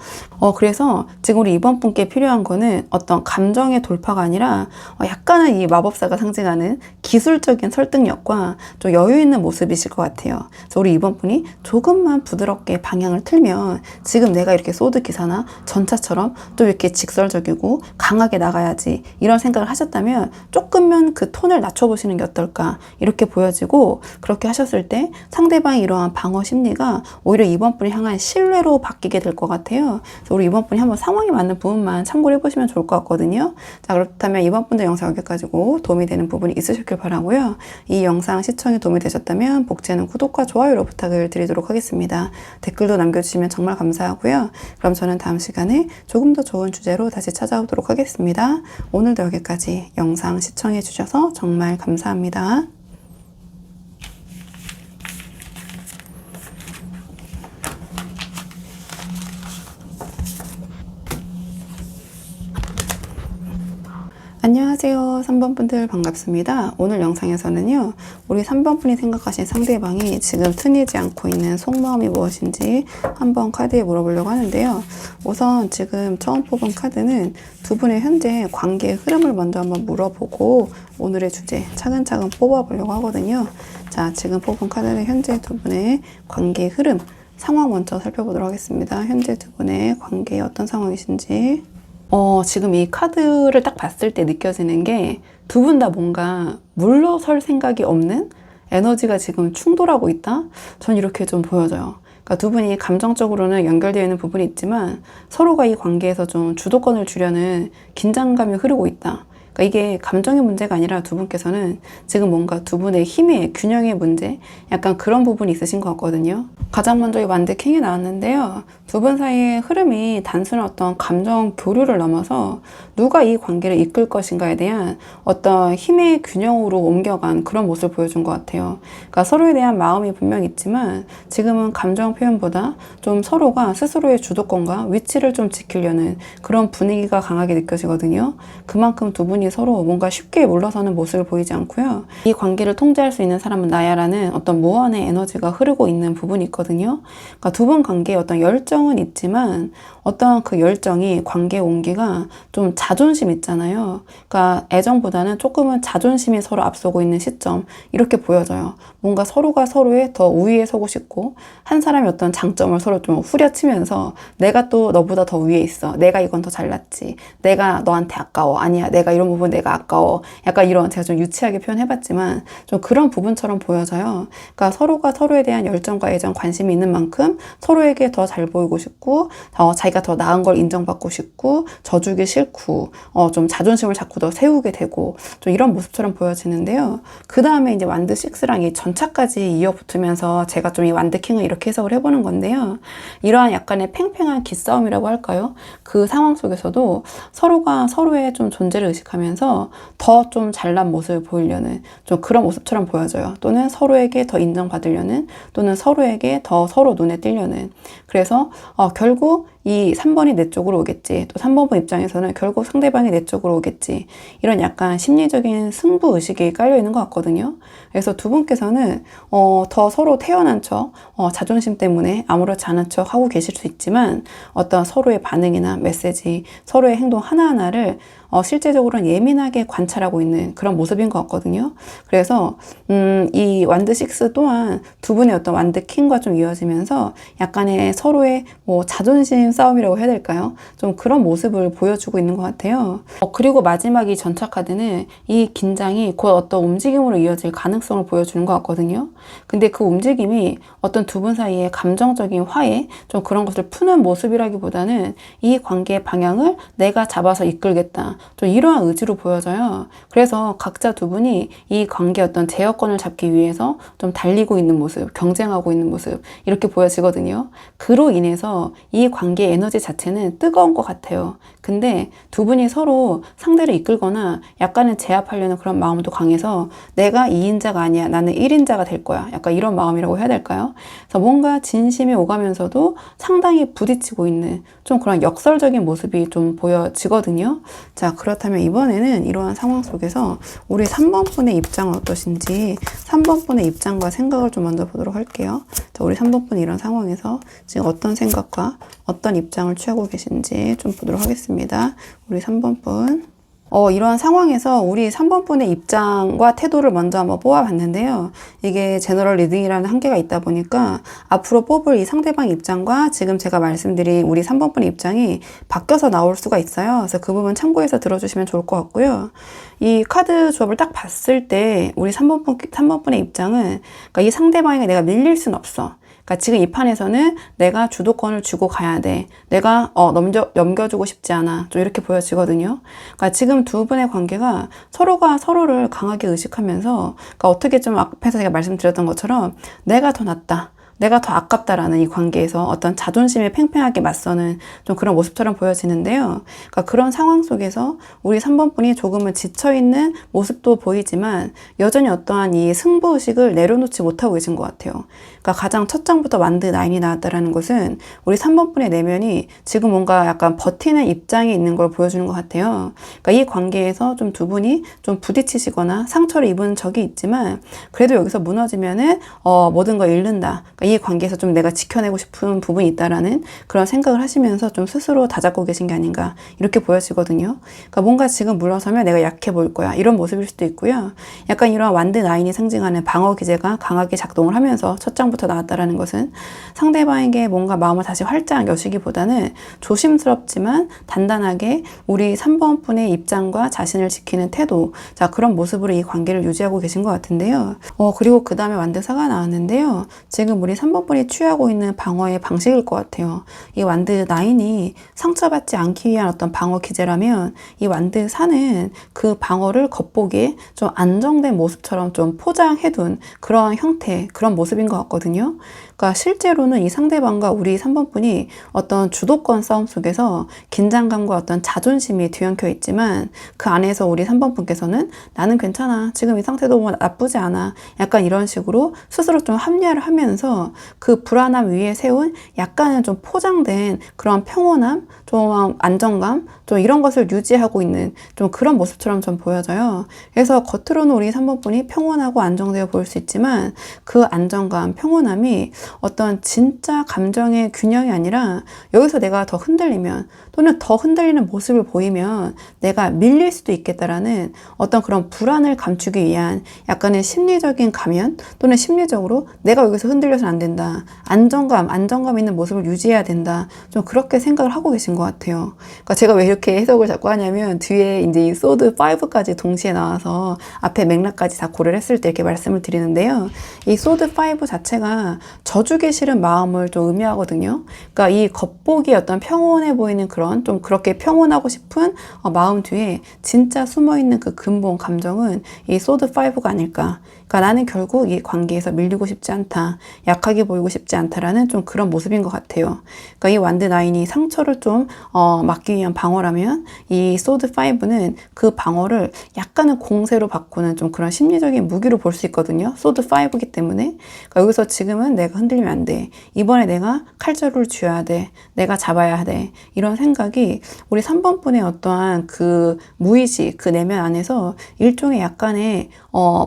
그래서 지금 우리 이번 분께 필요한 거는 어떤 감정의 돌파가 아니라 약간은 이 마법사가 상징하는 기술적인 설득력과 좀 여유 있는 모습이실 것 같아요. 그래서 우리 이번 분이 조금만 부드럽게 방향을 틀면 지금 내가 이렇게 소드 기사나 전차처럼 또 이렇게 직설적이고 강하게 나가야지, 이런 생각을 하셨다면 조금만 그 톤을 낮춰보시는 게 어떨까, 이렇게 보여지고, 그렇게 하셨을 때 상대방이 이러한 방어 심리가 오히려 이번 분을 향한 신뢰로 바뀌게 될 것 같아요. 그래서 우리 이번 분이 한번 상황에 맞는 부분만 참고를 해보시면 좋을 것 같거든요. 자, 그렇다면 이번 분들 영상 여기까지고 도움이 되는 부분이 있으셨길 바라고요. 이 영상 시청에 도움이 되셨다면 복제는 구독과 좋아요로 부탁을 드리도록 하겠습니다. 댓글도 남겨주시면 정말 감사하고요. 그럼 저는 다음 시간에 조금 더 좋은 주제로 다시 찾아오도록 하겠습니다. 오늘도 여기까지 영상 시청해 주셔서 정말 감사합니다. 안녕하세요. 3번 분들 반갑습니다. 오늘 영상에서는요, 우리 3번 분이 생각하신 상대방이 지금 트이지 않고 있는 속마음이 무엇인지 한번 카드에 물어보려고 하는데요. 우선 지금 처음 뽑은 카드는 두 분의 현재 관계의 흐름을 먼저 한번 물어보고 오늘의 주제 차근차근 뽑아보려고 하거든요. 자, 지금 뽑은 카드는 현재 두 분의 관계의 흐름, 상황 먼저 살펴보도록 하겠습니다. 현재 두 분의 관계에 어떤 상황이신지. 지금 이 카드를 딱 봤을 때 느껴지는 게 두 분 다 뭔가 물러설 생각이 없는 에너지가 지금 충돌하고 있다? 전 이렇게 좀 보여져요. 그러니까 두 분이 감정적으로는 연결되어 있는 부분이 있지만 서로가 이 관계에서 좀 주도권을 주려는 긴장감이 흐르고 있다. 그러니까 이게 감정의 문제가 아니라 두 분께서는 지금 뭔가 두 분의 힘의 균형의 문제, 약간 그런 부분이 있으신 것 같거든요. 가장 먼저 이 완드 킹이 나왔는데요. 두 분 사이의 흐름이 단순한 어떤 감정 교류를 넘어서 누가 이 관계를 이끌 것인가에 대한 어떤 힘의 균형으로 옮겨간 그런 모습을 보여준 것 같아요. 그러니까 서로에 대한 마음이 분명 있지만 지금은 감정 표현보다 좀 서로가 스스로의 주도권과 위치를 좀 지키려는 그런 분위기가 강하게 느껴지거든요. 그만큼 두 분이 서로 뭔가 쉽게 물러서는 모습을 보이지 않고요. 이 관계를 통제할 수 있는 사람은 나야라는 어떤 무한의 에너지가 흐르고 있는 부분이 있거든요. 그러니까 두 분 관계에 어떤 열정은 있지만 어떤 그 열정이 관계 온기가 좀 자존심 있잖아요. 그러니까 애정보다는 조금은 자존심이 서로 앞서고 있는 시점, 이렇게 보여져요. 뭔가 서로가 서로의 더 우위에 서고 싶고 한 사람의 어떤 장점을 서로 좀 후려치면서 내가 또 너보다 더 위에 있어, 내가 이건 더 잘났지, 내가 너한테 아까워, 아니야 내가 이런 부분 내가 아까워, 약간 이런, 제가 좀 유치하게 표현해봤지만 좀 그런 부분처럼 보여져요. 그러니까 서로가 서로에 대한 열정과 애정, 관심이 있는 만큼 서로에게 더 잘 보이고 싶고 자기가 더 나은 걸 인정받고 싶고 져주기 싫고 좀 자존심을 자꾸 더 세우게 되고 좀 이런 모습처럼 보여지는데요. 그 다음에 이제 완드 6랑 이 전차까지 이어붙으면서 제가 좀 이 완드 킹을 이렇게 해석을 해보는 건데요. 이러한 약간의 팽팽한 기싸움이라고 할까요? 그 상황 속에서도 서로가 서로의 좀 존재를 의식하면서 더 좀 잘난 모습을 보이려는 좀 그런 모습처럼 보여져요. 또는 서로에게 더 인정받으려는, 또는 서로에게 더 서로 눈에 띄려는. 그래서 결국 이 3번이 내 쪽으로 오겠지, 또 3번 분 입장에서는 결국 상대방이 내 쪽으로 오겠지, 이런 약간 심리적인 승부 의식이 깔려 있는 것 같거든요. 그래서 두 분께서는 더 서로 태연한 척, 자존심 때문에 아무렇지 않은 척 하고 계실 수 있지만 어떤 서로의 반응이나 메시지, 서로의 행동 하나하나를 실제적으로는 예민하게 관찰하고 있는 그런 모습인 것 같거든요. 그래서 이 완드 6 또한 두 분의 어떤 완드 킹과 좀 이어지면서 약간의 서로의 뭐 자존심 싸움이라고 해야 될까요? 좀 그런 모습을 보여주고 있는 것 같아요. 그리고 마지막 이 전차 카드는 이 긴장이 곧 어떤 움직임으로 이어질 가능성을 보여주는 것 같거든요. 근데 그 움직임이 어떤 두 분 사이의 감정적인 화해, 좀 그런 것을 푸는 모습이라기보다는 이 관계의 방향을 내가 잡아서 이끌겠다, 좀 이러한 의지로 보여져요. 그래서 각자 두 분이 이 관계의 어떤 제어권을 잡기 위해서 좀 달리고 있는 모습, 경쟁하고 있는 모습, 이렇게 보여지거든요. 그로 인해서 이 관계의 에너지 자체는 뜨거운 것 같아요. 근데 두 분이 서로 상대를 이끌거나 약간은 제압하려는 그런 마음도 강해서 내가 2인자가 아니야, 나는 1인자가 될 거야, 약간 이런 마음이라고 해야 될까요? 그래서 뭔가 진심이 오가면서도 상당히 부딪히고 있는 좀 그런 역설적인 모습이 좀 보여지거든요. 자, 그렇다면 이번에는 이러한 상황 속에서 우리 3번 분의 입장은 어떠신지 3번 분의 입장과 생각을 좀 먼저 보도록 할게요. 자, 우리 3번 분이 이런 상황에서 지금 어떤 생각과 어떤 입장을 취하고 계신지 좀 보도록 하겠습니다. 우리 3번 분. 이러한 상황에서 우리 3번 분의 입장과 태도를 먼저 한번 뽑아봤는데요. 이게 제너럴 리딩이라는 한계가 있다 보니까 앞으로 뽑을 이 상대방 입장과 지금 제가 말씀드린 우리 3번 분의 입장이 바뀌어서 나올 수가 있어요. 그래서 그 부분 참고해서 들어주시면 좋을 것 같고요. 이 카드 조합을 딱 봤을 때 우리 3번 분의 입장은, 그러니까 이 상대방에게 내가 밀릴 순 없어. 그러니까 지금 이 판에서는 내가 주도권을 주고 가야 돼, 내가 넘겨주고 싶지 않아, 좀 이렇게 보여지거든요. 그러니까 지금 두 분의 관계가 서로가 서로를 강하게 의식하면서, 그러니까 어떻게 좀 앞에서 제가 말씀드렸던 것처럼 내가 더 낫다, 내가 더 아깝다라는 이 관계에서 어떤 자존심에 팽팽하게 맞서는 좀 그런 모습처럼 보여지는데요. 그러니까 그런 상황 속에서 우리 3번 분이 조금은 지쳐있는 모습도 보이지만 여전히 어떠한 이 승부의식을 내려놓지 못하고 계신 것 같아요. 그러니까 가장 첫 장부터 완드 9이 나왔다라는 것은 우리 3번 분의 내면이 지금 뭔가 약간 버티는 입장에 있는 걸 보여주는 것 같아요. 그러니까 이 관계에서 좀 두 분이 좀 부딪히시거나 상처를 입은 적이 있지만 그래도 여기서 무너지면은 모든 걸 잃는다, 그러니까 이 관계에서 좀 내가 지켜내고 싶은 부분이 있다라는 그런 생각을 하시면서 좀 스스로 다잡고 계신 게 아닌가, 이렇게 보여지거든요. 그러니까 뭔가 지금 물러서면 내가 약해 보일 거야, 이런 모습일 수도 있고요. 약간 이런 완드 9이 상징하는 방어 기제가 강하게 작동을 하면서 첫 장부터 나왔다라는 것은 상대방에게 뭔가 마음을 다시 활짝 여시기보다는 조심스럽지만 단단하게 우리 3번 분의 입장과 자신을 지키는 태도, 자, 그런 모습으로 이 관계를 유지하고 계신 것 같은데요. 그리고 그 다음에 완드 4가 나왔는데요. 지금 우리 3번 분이 취하고 있는 방어의 방식일 것 같아요. 이 완드 9이 상처받지 않기 위한 어떤 방어 기제라면 이 완드 4는 그 방어를 겉보기에 좀 안정된 모습처럼 좀 포장해둔 그런 형태, 그런 모습인 것 같거든요. 그러니까 그러니까 실제로는 이 상대방과 우리 3번 분이 어떤 주도권 싸움 속에서 긴장감과 어떤 자존심이 뒤엉켜 있지만 그 안에서 우리 3번 분께서는 나는 괜찮아. 지금 이 상태도 뭐 나쁘지 않아. 약간 이런 식으로 스스로 좀 합리화를 하면서 그 불안함 위에 세운 약간은 좀 포장된 그런 평온함, 좀 안정감, 좀 이런 것을 유지하고 있는 좀 그런 모습처럼 좀 보여져요. 그래서 겉으로는 우리 3번 분이 평온하고 안정되어 보일 수 있지만 그 안정감, 평온함이 어떤 진짜 감정의 균형이 아니라 여기서 내가 더 흔들리면 또는 더 흔들리는 모습을 보이면 내가 밀릴 수도 있겠다라는 어떤 그런 불안을 감추기 위한 약간의 심리적인 가면 또는 심리적으로 내가 여기서 흔들려서는 안 된다. 안정감 있는 모습을 유지해야 된다. 좀 그렇게 생각을 하고 계신 것 같아요. 그러니까 제가 왜 이렇게 해석을 자꾸 하냐면 뒤에 이제 이 소드 5까지 동시에 나와서 앞에 맥락까지 다 고려를 했을 때 이렇게 말씀을 드리는데요. 이 소드 5 자체가 져주기 싫은 마음을 좀 의미하거든요. 그러니까 이 겉보기 어떤 평온해 보이는 그런 좀 그렇게 평온하고 싶은 마음 뒤에 진짜 숨어있는 그 근본 감정은 이 소드 5가 아닐까. 그러니까 나는 결국 이 관계에서 밀리고 싶지 않다. 약하게 보이고 싶지 않다라는 좀 그런 모습인 것 같아요. 그러니까 이 완드 9이 상처를 좀 막기 위한 방어라면 이 소드 5는 그 방어를 약간은 공세로 바꾸는 좀 그런 심리적인 무기로 볼 수 있거든요. 소드 5이기 때문에. 그러니까 여기서 지금은 내가 흔들리면 안 돼. 이번에 내가 칼자루를 쥐어야 돼. 내가 잡아야 돼. 이런 생각이 우리 3번 분의 어떠한 그 무의식, 그 내면 안에서 일종의 약간의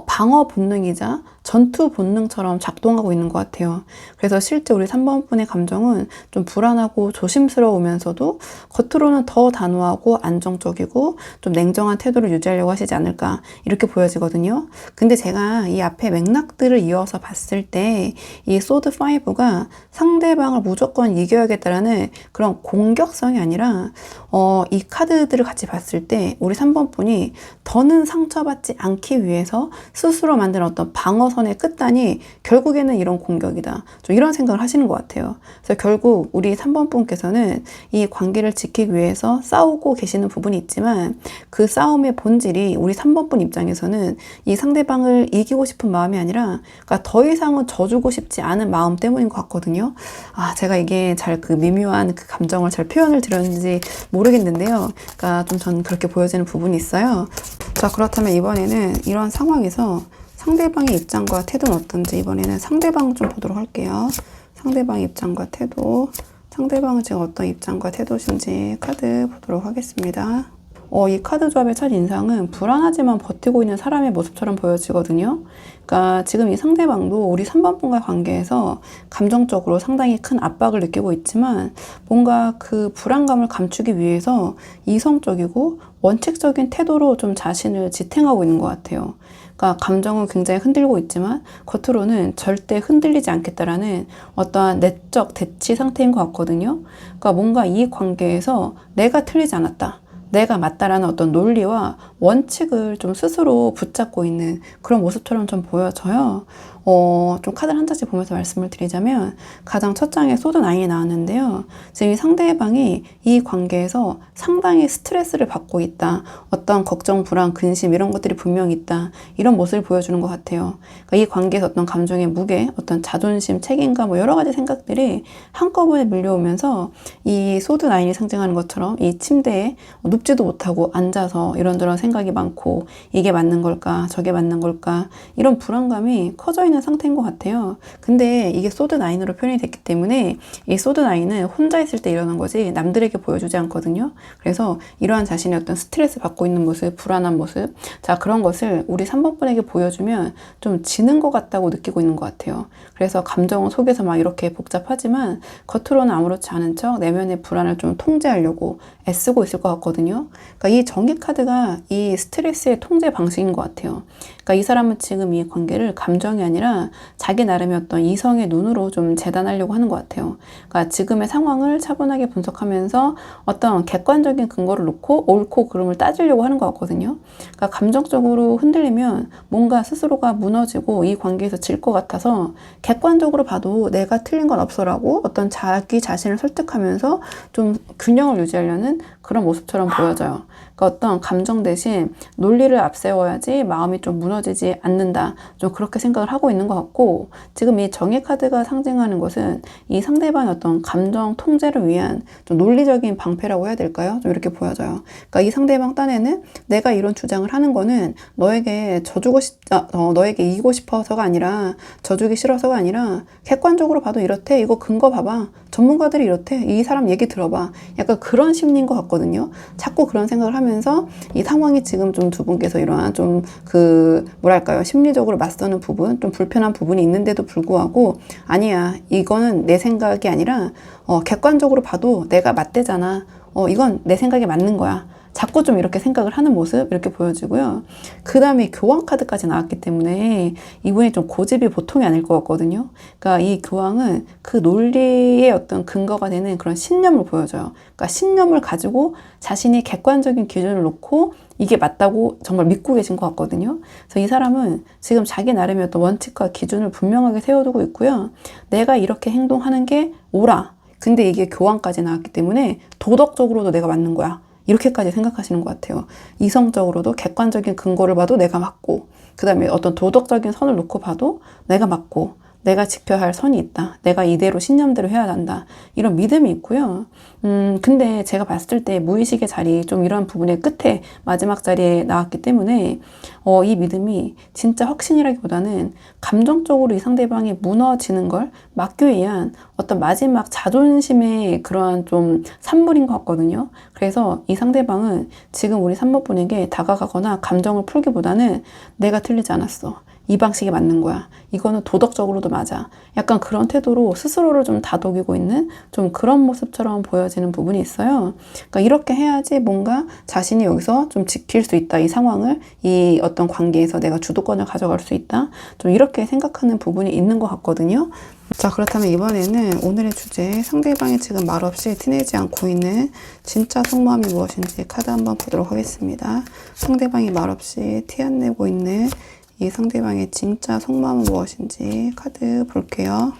방어 본능이자 전투 본능처럼 작동하고 있는 것 같아요. 그래서 실제 우리 3번 분의 감정은 좀 불안하고 조심스러우면서도 겉으로는 더 단호하고 안정적이고 좀 냉정한 태도를 유지하려고 하시지 않을까 이렇게 보여지거든요. 근데 제가 이 앞에 맥락들을 이어서 봤을 때 이 소드 5가 상대방을 무조건 이겨야겠다라는 그런 공격성이 아니라 이 카드들을 같이 봤을 때 우리 3번 분이 더는 상처받지 않기 위해서 스스로 만든 어떤 방어선의 끝단이 결국에는 이런 공격이다. 좀 이런 생각을 하시는 것 같아요. 그래서 결국 우리 3번 분께서는 이 관계를 지키기 위해서 싸우고 계시는 부분이 있지만 그 싸움의 본질이 우리 3번 분 입장에서는 이 상대방을 이기고 싶은 마음이 아니라 그러니까 더 이상은 져주고 싶지 않은 마음 때문인 것 같거든요. 제가 이게 잘 그 미묘한 그 감정을 잘 표현을 드렸는지 모르겠는데요. 그러니까 좀 전 그렇게 보여지는 부분이 있어요. 자, 그렇다면 이번에는 이런 상황에서 상대방의 입장과 태도는 어떤지 이번에는 상대방 좀 보도록 할게요. 상대방의 입장과 태도. 상대방은 지금 어떤 입장과 태도신지 카드 보도록 하겠습니다. 이 카드 조합의 첫 인상은 불안하지만 버티고 있는 사람의 모습처럼 보여지거든요. 그러니까 지금 이 상대방도 우리 3번 분과의 관계에서 감정적으로 상당히 큰 압박을 느끼고 있지만 뭔가 그 불안감을 감추기 위해서 이성적이고 원칙적인 태도로 좀 자신을 지탱하고 있는 것 같아요. 그러니까 감정은 굉장히 흔들고 있지만 겉으로는 절대 흔들리지 않겠다라는 어떠한 내적 대치 상태인 것 같거든요. 그러니까 뭔가 이 관계에서 내가 틀리지 않았다. 내가 맞다라는 어떤 논리와 원칙을 좀 스스로 붙잡고 있는 그런 모습처럼 좀 보여져요. 좀 카드를 한 장씩 보면서 말씀을 드리자면 가장 첫 장에 소드 9이 나왔는데요. 지금 이 상대방이 이 관계에서 상당히 스트레스를 받고 있다. 어떤 걱정, 불안, 근심 이런 것들이 분명히 있다. 이런 모습을 보여주는 것 같아요. 그러니까 이 관계에서 어떤 감정의 무게, 어떤 자존심, 책임감 뭐 여러 가지 생각들이 한꺼번에 밀려오면서 이 소드 9이 상징하는 것처럼 이 침대에 눕지도 못하고 앉아서 이런저런 생각이 많고 이게 맞는 걸까? 저게 맞는 걸까? 이런 불안감이 커져 있는 상태인 것 같아요. 근데 이게 소드 9으로 표현이 됐기 때문에 이 소드 9은 혼자 있을 때 일어나는 거지 남들에게 보여주지 않거든요. 그래서 이러한 자신의 어떤 스트레스 받고 있는 모습, 불안한 모습, 자 그런 것을 우리 3번 분에게 보여주면 좀 지는 것 같다고 느끼고 있는 것 같아요. 그래서 감정은 속에서 막 이렇게 복잡하지만 겉으로는 아무렇지 않은 척 내면의 불안을 좀 통제하려고 애쓰고 있을 것 같거든요. 그러니까 이 정의 카드가 이 스트레스의 통제 방식인 것 같아요. 그러니까 이 사람은 지금 이 관계를 감정이 아니라 자기 나름의 어떤 이성의 눈으로 좀 재단하려고 하는 것 같아요. 그러니까 지금의 상황을 차분하게 분석하면서 어떤 객관적인 근거를 놓고 옳고 그름을 따지려고 하는 것 같거든요. 그러니까 감정적으로 흔들리면 뭔가 스스로가 무너지고 이 관계에서 질 것 같아서 객관적으로 봐도 내가 틀린 건 없어라고 어떤 자기 자신을 설득하면서 좀 균형을 유지하려는 그런 모습처럼 보여져요. 그러니까 어떤 감정 대신 논리를 앞세워야지 마음이 좀 무너지지 않는다. 좀 그렇게 생각을 하고 있는 것 같고, 지금 이 정의 카드가 상징하는 것은 이 상대방의 어떤 감정 통제를 위한 좀 논리적인 방패라고 해야 될까요? 좀 이렇게 보여져요. 그러니까 이 상대방 딴에는 내가 이런 주장을 하는 거는 너에게 너에게 이기고 싶어서가 아니라, 져주기 싫어서가 아니라 객관적으로 봐도 이렇대. 이거 근거 봐봐. 전문가들이 이렇대. 이 사람 얘기 들어봐. 약간 그런 심리인 것 같거든요. 자꾸 그런 생각을 하면서 이 상황이 지금 좀 두 분께서 이러한 좀 뭐랄까요, 심리적으로 맞서는 부분, 좀 불편한 부분이 있는데도 불구하고, 아니야, 이거는 내 생각이 아니라 객관적으로 봐도 내가 맞대잖아. 이건 내 생각에 맞는 거야. 자꾸 좀 이렇게 생각을 하는 모습, 이렇게 보여지고요. 그 다음에 교황 카드까지 나왔기 때문에 이분이 좀 고집이 보통이 아닐 것 같거든요. 그러니까 이 교황은 그 논리의 어떤 근거가 되는 그런 신념을 보여줘요. 그러니까 신념을 가지고 자신이 객관적인 기준을 놓고 이게 맞다고 정말 믿고 계신 것 같거든요. 그래서 이 사람은 지금 자기 나름의 어떤 원칙과 기준을 분명하게 세워두고 있고요. 내가 이렇게 행동하는 게 옳아. 근데 이게 교황까지 나왔기 때문에 도덕적으로도 내가 맞는 거야. 이렇게까지 생각하시는 것 같아요. 이성적으로도 객관적인 근거를 봐도 내가 맞고, 그 다음에 어떤 도덕적인 선을 놓고 봐도 내가 맞고, 내가 지켜야 할 선이 있다. 내가 이대로 신념대로 해야 한다. 이런 믿음이 있고요. 근데 제가 봤을 때 무의식의 자리, 좀 이런 부분의 끝에 마지막 자리에 나왔기 때문에 이 믿음이 진짜 확신이라기보다는 감정적으로 이 상대방이 무너지는 걸 막기 위한 어떤 마지막 자존심의 그러한 좀 산물인 것 같거든요. 그래서 이 상대방은 지금 우리 3번 분에게 다가가거나 감정을 풀기보다는 내가 틀리지 않았어. 이 방식이 맞는 거야. 이거는 도덕적으로도 맞아. 약간 그런 태도로 스스로를 좀 다독이고 있는 좀 그런 모습처럼 보여지는 부분이 있어요. 그러니까 이렇게 해야지 뭔가 자신이 여기서 좀 지킬 수 있다. 이 상황을, 이 어떤 관계에서 내가 주도권을 가져갈 수 있다. 좀 이렇게 생각하는 부분이 있는 것 같거든요. 자, 그렇다면 이번에는 오늘의 주제, 상대방이 지금 말없이 티내지 않고 있는 진짜 속마음이 무엇인지 카드 한번 보도록 하겠습니다. 상대방이 말없이 티 안 내고 있는 이 상대방의 진짜 속마음은 무엇인지 카드 볼게요.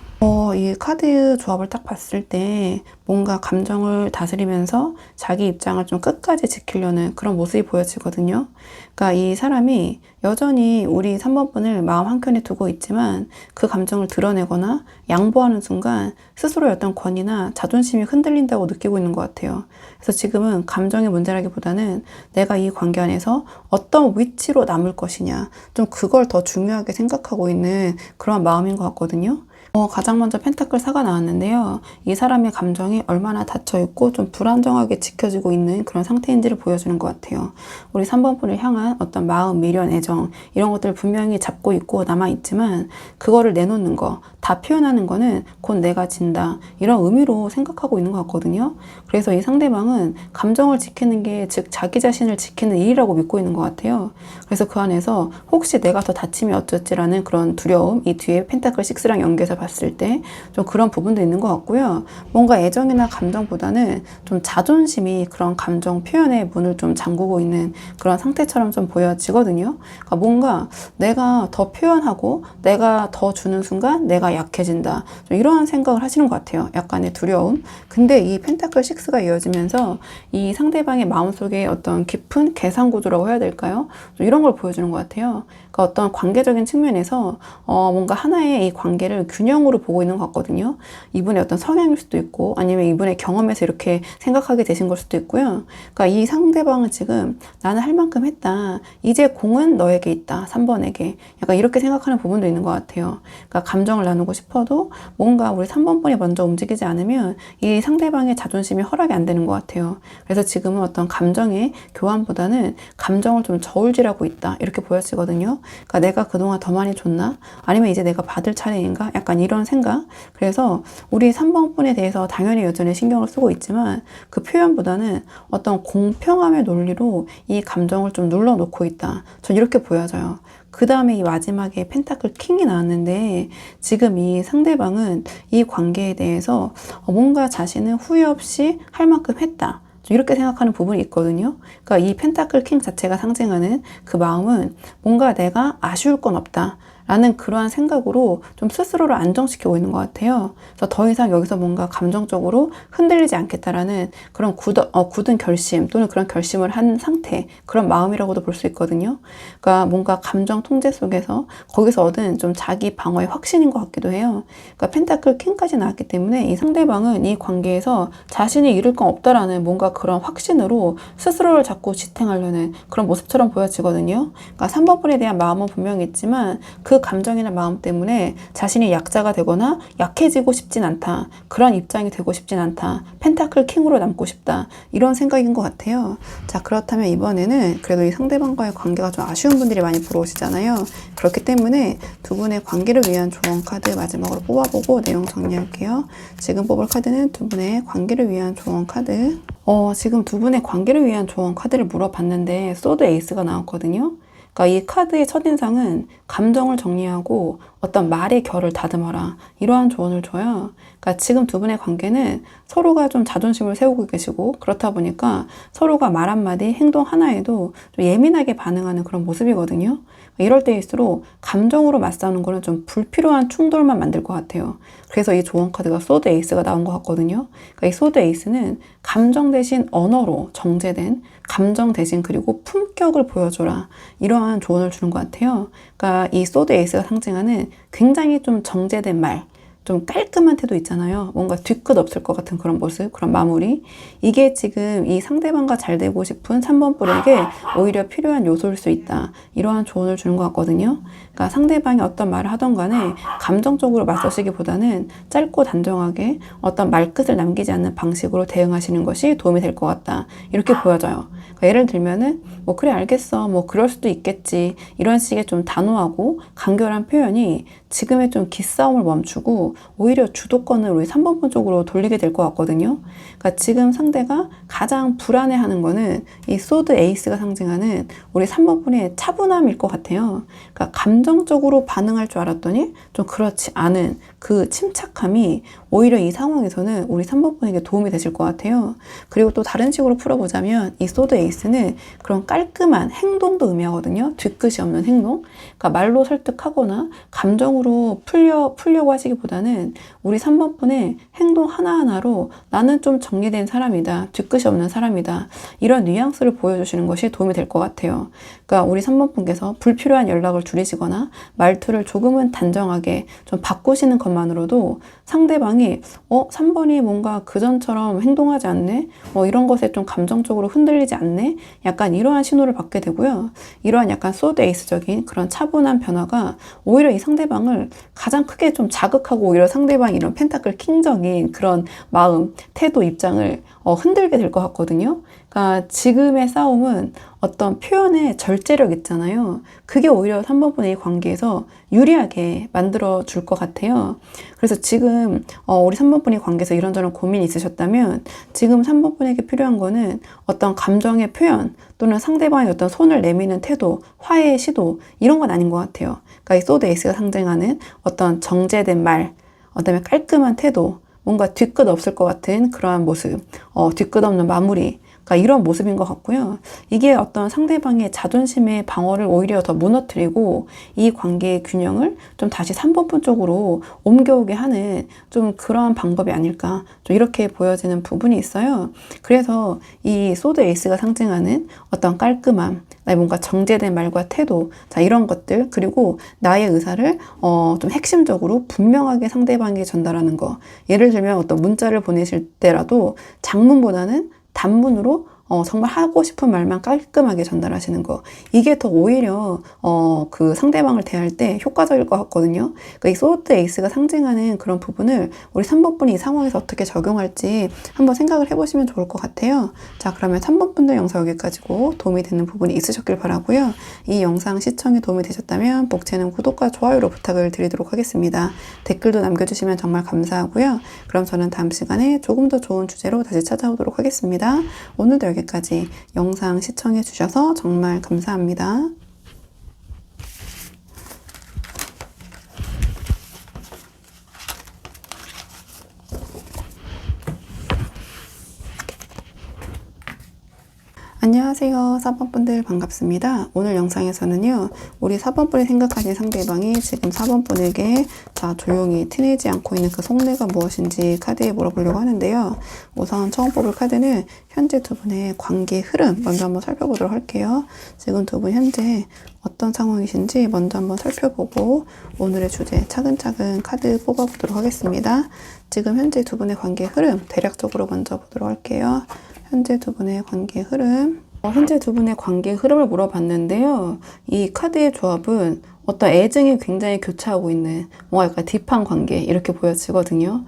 이 카드 조합을 딱 봤을 때 뭔가 감정을 다스리면서 자기 입장을 좀 끝까지 지키려는 그런 모습이 보여지거든요. 그러니까 이 사람이 여전히 우리 3번 분을 마음 한켠에 두고 있지만 그 감정을 드러내거나 양보하는 순간 스스로의 어떤 권위나 자존심이 흔들린다고 느끼고 있는 것 같아요. 그래서 지금은 감정의 문제라기보다는 내가 이 관계 안에서 어떤 위치로 남을 것이냐, 좀 그걸 더 중요하게 생각하고 있는 그런 마음인 것 같거든요. 가장 먼저 펜타클 4가 나왔는데요. 이 사람의 감정이 얼마나 닫혀있고 좀 불안정하게 지켜지고 있는 그런 상태인지를 보여주는 것 같아요. 우리 3번 분을 향한 어떤 마음, 미련, 애정 이런 것들을 분명히 잡고 있고 남아있지만 그거를 내놓는 거, 다 표현하는 거는 곧 내가 진다. 이런 의미로 생각하고 있는 것 같거든요. 그래서 이 상대방은 감정을 지키는 게 즉 자기 자신을 지키는 일이라고 믿고 있는 것 같아요. 그래서 그 안에서 혹시 내가 더 다치면 어쩌지라는 그런 두려움, 이 뒤에 펜타클 6랑 연계해서 봤을 때 좀 그런 부분도 있는 것 같고요. 뭔가 애정이나 감정보다는 좀 자존심이 그런 감정 표현의 문을 좀 잠그고 있는 그런 상태처럼 좀 보여지거든요. 그러니까 뭔가 내가 더 표현하고 내가 더 주는 순간 내가 약해진다. 좀 이런 생각을 하시는 것 같아요. 약간의 두려움. 근데 이 펜타클 6가 이어지면서 이 상대방의 마음속에 어떤 깊은 계산 구조라고 해야 될까요? 좀 이런 걸 보여주는 것 같아요. 그러니까 어떤 관계적인 측면에서 뭔가 하나의 이 관계를 균형으로 보고 있는 것 같거든요. 이분의 어떤 성향일 수도 있고 아니면 이분의 경험에서 이렇게 생각하게 되신 걸 수도 있고요. 그러니까 이 상대방은 지금 나는 할 만큼 했다. 이제 공은 너에게 있다. 3번에게. 약간 이렇게 생각하는 부분도 있는 것 같아요. 그러니까 감정을 나누고 싶어도 뭔가 우리 3번 분이 먼저 움직이지 않으면 이 상대방의 자존심이 허락이 안 되는 것 같아요. 그래서 지금은 어떤 감정의 교환보다는 감정을 좀 저울질하고 있다. 이렇게 보여지거든요. 그러니까 내가 그동안 더 많이 줬나? 아니면 이제 내가 받을 차례인가? 약간 이런 생각. 그래서 우리 3번 분에 대해서 당연히 여전히 신경을 쓰고 있지만 그 표현보다는 어떤 공평함의 논리로 이 감정을 좀 눌러놓고 있다. 전 이렇게 보여져요. 그 다음에 이 마지막에 펜타클 킹이 나왔는데 지금 이 상대방은 이 관계에 대해서 뭔가 자신은 후회 없이 할 만큼 했다. 이렇게 생각하는 부분이 있거든요. 그러니까 이 펜타클 킹 자체가 상징하는 그 마음은 뭔가 내가 아쉬울 건 없다. 라는 그러한 생각으로 좀 스스로를 안정시키고 있는 것 같아요. 그래서 더 이상 여기서 뭔가 감정적으로 흔들리지 않겠다라는 그런 굳은 결심 또는 그런 결심을 한 상태, 그런 마음이라고도 볼 수 있거든요. 그러니까 뭔가 감정 통제 속에서 거기서 얻은 좀 자기 방어의 확신인 것 같기도 해요. 그러니까 펜타클 킹까지 나왔기 때문에 이 상대방은 이 관계에서 자신이 잃을 건 없다라는 뭔가 그런 확신으로 스스로를 자꾸 지탱하려는 그런 모습처럼 보여지거든요. 그러니까 3번 분에 대한 마음은 분명히 있지만 그 감정이나 마음 때문에 자신이 약자가 되거나 약해지고 싶진 않다. 그런 입장이 되고 싶진 않다. 펜타클 킹으로 남고 싶다. 이런 생각인 것 같아요. 자, 그렇다면 이번에는 그래도 이 상대방과의 관계가 좀 아쉬운 분들이 많이 보러오시잖아요. 그렇기 때문에 두 분의 관계를 위한 조언 카드 마지막으로 뽑아보고 내용 정리할게요. 지금 뽑을 카드는 두 분의 관계를 위한 조언 카드. 지금 두 분의 관계를 위한 조언 카드를 물어봤는데 소드 에이스가 나왔거든요. 그러니까 이 카드의 첫인상은 감정을 정리하고 어떤 말의 결을 다듬어라, 이러한 조언을 줘요. 그러니까 지금 두 분의 관계는 서로가 좀 자존심을 세우고 계시고 그렇다 보니까 서로가 말 한마디 행동 하나에도 좀 예민하게 반응하는 그런 모습이거든요. 이럴 때일수록 감정으로 맞싸우는 거는 좀 불필요한 충돌만 만들 것 같아요. 그래서 이 조언 카드가 소드 에이스가 나온 것 같거든요. 그러니까 이 소드 에이스는 감정 대신 언어로 정제된 감정 대신 그리고 품격을 보여줘라, 이러한 조언을 주는 것 같아요. 그러니까 이 소드 에이스가 상징하는 굉장히 좀 정제된 말, 좀 깔끔한 태도 있잖아요. 뭔가 뒤끝 없을 것 같은 그런 모습, 그런 마무리. 이게 지금 이 상대방과 잘 되고 싶은 3번 뿔에게 오히려 필요한 요소일 수 있다. 이러한 조언을 주는 것 같거든요. 그러니까 상대방이 어떤 말을 하던 간에 감정적으로 맞서시기보다는 짧고 단정하게 어떤 말끝을 남기지 않는 방식으로 대응하시는 것이 도움이 될 것 같다. 이렇게 보여져요. 그러니까 예를 들면은 뭐 그래 알겠어, 뭐 그럴 수도 있겠지, 이런 식의 좀 단호하고 간결한 표현이 지금의 좀 기싸움을 멈추고 오히려 주도권을 우리 3번분 쪽으로 돌리게 될 것 같거든요. 그러니까 지금 상대가 가장 불안해하는 거는 이 소드 에이스가 상징하는 우리 3번분의 차분함일 것 같아요. 그러니까 감정적으로 반응할 줄 알았더니 좀 그렇지 않은 그 침착함이 오히려 이 상황에서는 우리 3번분에게 도움이 되실 것 같아요. 그리고 또 다른 식으로 풀어보자면 이 소드 에이스는 그런 깔끔한 행동도 의미하거든요. 뒤끝이 없는 행동. 그러니까 말로 설득하거나 감정으로 풀려고 하시기보다는 우리 3번분의 행동 하나하나로 나는 좀 정리된 사람이다, 뒤끝이 없는 사람이다, 이런 뉘앙스를 보여주시는 것이 도움이 될 것 같아요. 그러니까 우리 3번분께서 불필요한 연락을 줄이시거나 말투를 조금은 단정하게 좀 바꾸시는 것만으로도 상대방이 3번이 뭔가 그전처럼 행동하지 않네? 이런 것에 좀 감정적으로 흔들리지 않네? 약간 이러한 신호를 받게 되고요. 이러한 약간 소드 에이스적인 그런 차분한 변화가 오히려 이 상대방을 가장 크게 좀 자극하고 오히려 상대방이 이런 펜타클 킹적인 그런 마음, 태도, 입장을 흔들게 될 것 같거든요. 그러니까 지금의 싸움은 어떤 표현의 절제력 있잖아요. 그게 오히려 3번분의 이 관계에서 유리하게 만들어 줄 것 같아요. 그래서 지금 우리 3번분의 관계에서 이런저런 고민이 있으셨다면 지금 3번분에게 필요한 거는 어떤 감정의 표현 또는 상대방의 어떤 손을 내미는 태도, 화해의 시도, 이런 건 아닌 것 같아요. 그러니까 이 소드 에이스가 상징하는 어떤 정제된 말, 그다음에 깔끔한 태도, 뭔가 뒤끝 없을 것 같은 그러한 모습, 뒤끝 없는 마무리, 그러니까 이런 모습인 것 같고요. 이게 어떤 상대방의 자존심의 방어를 오히려 더 무너뜨리고 이 관계의 균형을 좀 다시 3번분 쪽으로 옮겨오게 하는 좀 그러한 방법이 아닐까, 좀 이렇게 보여지는 부분이 있어요. 그래서 이 소드 에이스가 상징하는 어떤 깔끔함, 나의 뭔가 정제된 말과 태도, 자, 이런 것들, 그리고 나의 의사를 좀 핵심적으로 분명하게 상대방에게 전달하는 거. 예를 들면 어떤 문자를 보내실 때라도 장문보다는 단문으로 정말 하고 싶은 말만 깔끔하게 전달하시는 거. 이게 더 오히려 그 상대방을 대할 때 효과적일 것 같거든요. 그러니까 이 소드 에이스가 상징하는 그런 부분을 우리 3번분이 이 상황에서 어떻게 적용할지 한번 생각을 해보시면 좋을 것 같아요. 자, 그러면 3번분들 영상 여기까지고 도움이 되는 부분이 있으셨길 바라고요. 이 영상 시청에 도움이 되셨다면 복채는 구독과 좋아요로 부탁을 드리도록 하겠습니다. 댓글도 남겨주시면 정말 감사하고요. 그럼 저는 다음 시간에 조금 더 좋은 주제로 다시 찾아오도록 하겠습니다. 오늘도 여기까지 영상 시청해 주셔서 정말 감사합니다. 안녕하세요. 4번분들 반갑습니다. 오늘 영상에서는요, 우리 4번분이 생각하신 상대방이 지금 4번분에게 조용히 티내지 않고 있는 그 속내가 무엇인지 카드에 물어보려고 하는데요. 우선 처음 뽑을 카드는 현재 두 분의 관계 흐름 먼저 한번 살펴보도록 할게요. 지금 두 분 현재 어떤 상황이신지 먼저 한번 살펴보고 오늘의 주제 차근차근 카드 뽑아보도록 하겠습니다. 지금 현재 두 분의 관계 흐름 대략적으로 먼저 보도록 할게요. 현재 두 분의 관계 흐름. 현재 두 분의 관계 흐름을 물어봤는데요. 이 카드의 조합은 어떤 애증이 굉장히 교차하고 있는 뭔가 약간 딥한 관계 이렇게 보여지거든요.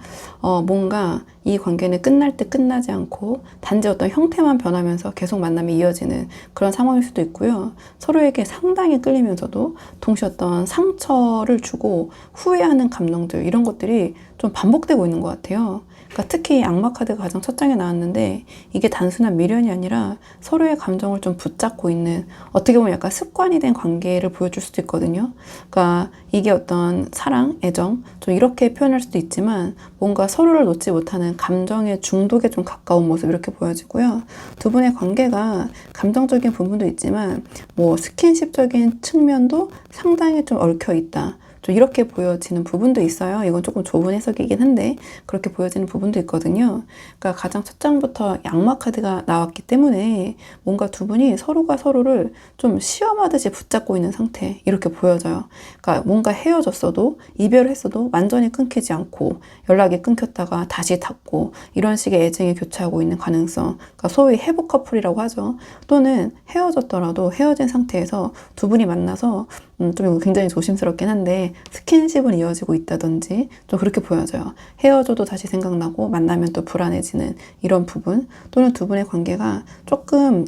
뭔가 이 관계는 끝날 때 끝나지 않고 단지 어떤 형태만 변하면서 계속 만남이 이어지는 그런 상황일 수도 있고요. 서로에게 상당히 끌리면서도 동시에 어떤 상처를 주고 후회하는 감정들 이런 것들이 좀 반복되고 있는 것 같아요. 그러니까 특히 악마 카드가 가장 첫 장에 나왔는데 이게 단순한 미련이 아니라 서로의 감정을 좀 붙잡고 있는 어떻게 보면 약간 습관이 된 관계를 보여줄 수도 있거든요. 그러니까 이게 어떤 사랑, 애정 좀 이렇게 표현할 수도 있지만 뭔가 서로를 놓지 못하는 감정의 중독에 좀 가까운 모습 이렇게 보여지고요. 두 분의 관계가 감정적인 부분도 있지만 뭐 스킨십적인 측면도 상당히 좀 얽혀 있다. 좀 이렇게 보여지는 부분도 있어요. 이건 조금 좁은 해석이긴 한데 그렇게 보여지는 부분도 있거든요. 그러니까 가장 첫 장부터 악마 카드가 나왔기 때문에 뭔가 두 분이 서로가 서로를 좀 시험하듯이 붙잡고 있는 상태 이렇게 보여져요. 그러니까 뭔가 헤어졌어도 이별을 했어도 완전히 끊기지 않고 연락이 끊겼다가 다시 닿고 이런 식의 애증이 교차하고 있는 가능성. 그러니까 소위 회복 커플이라고 하죠. 또는 헤어졌더라도 헤어진 상태에서 두 분이 만나서 좀 이거 굉장히 조심스럽긴 한데 스킨십은 이어지고 있다든지 좀 그렇게 보여져요. 헤어져도 다시 생각나고 만나면 또 불안해지는 이런 부분 또는 두 분의 관계가 조금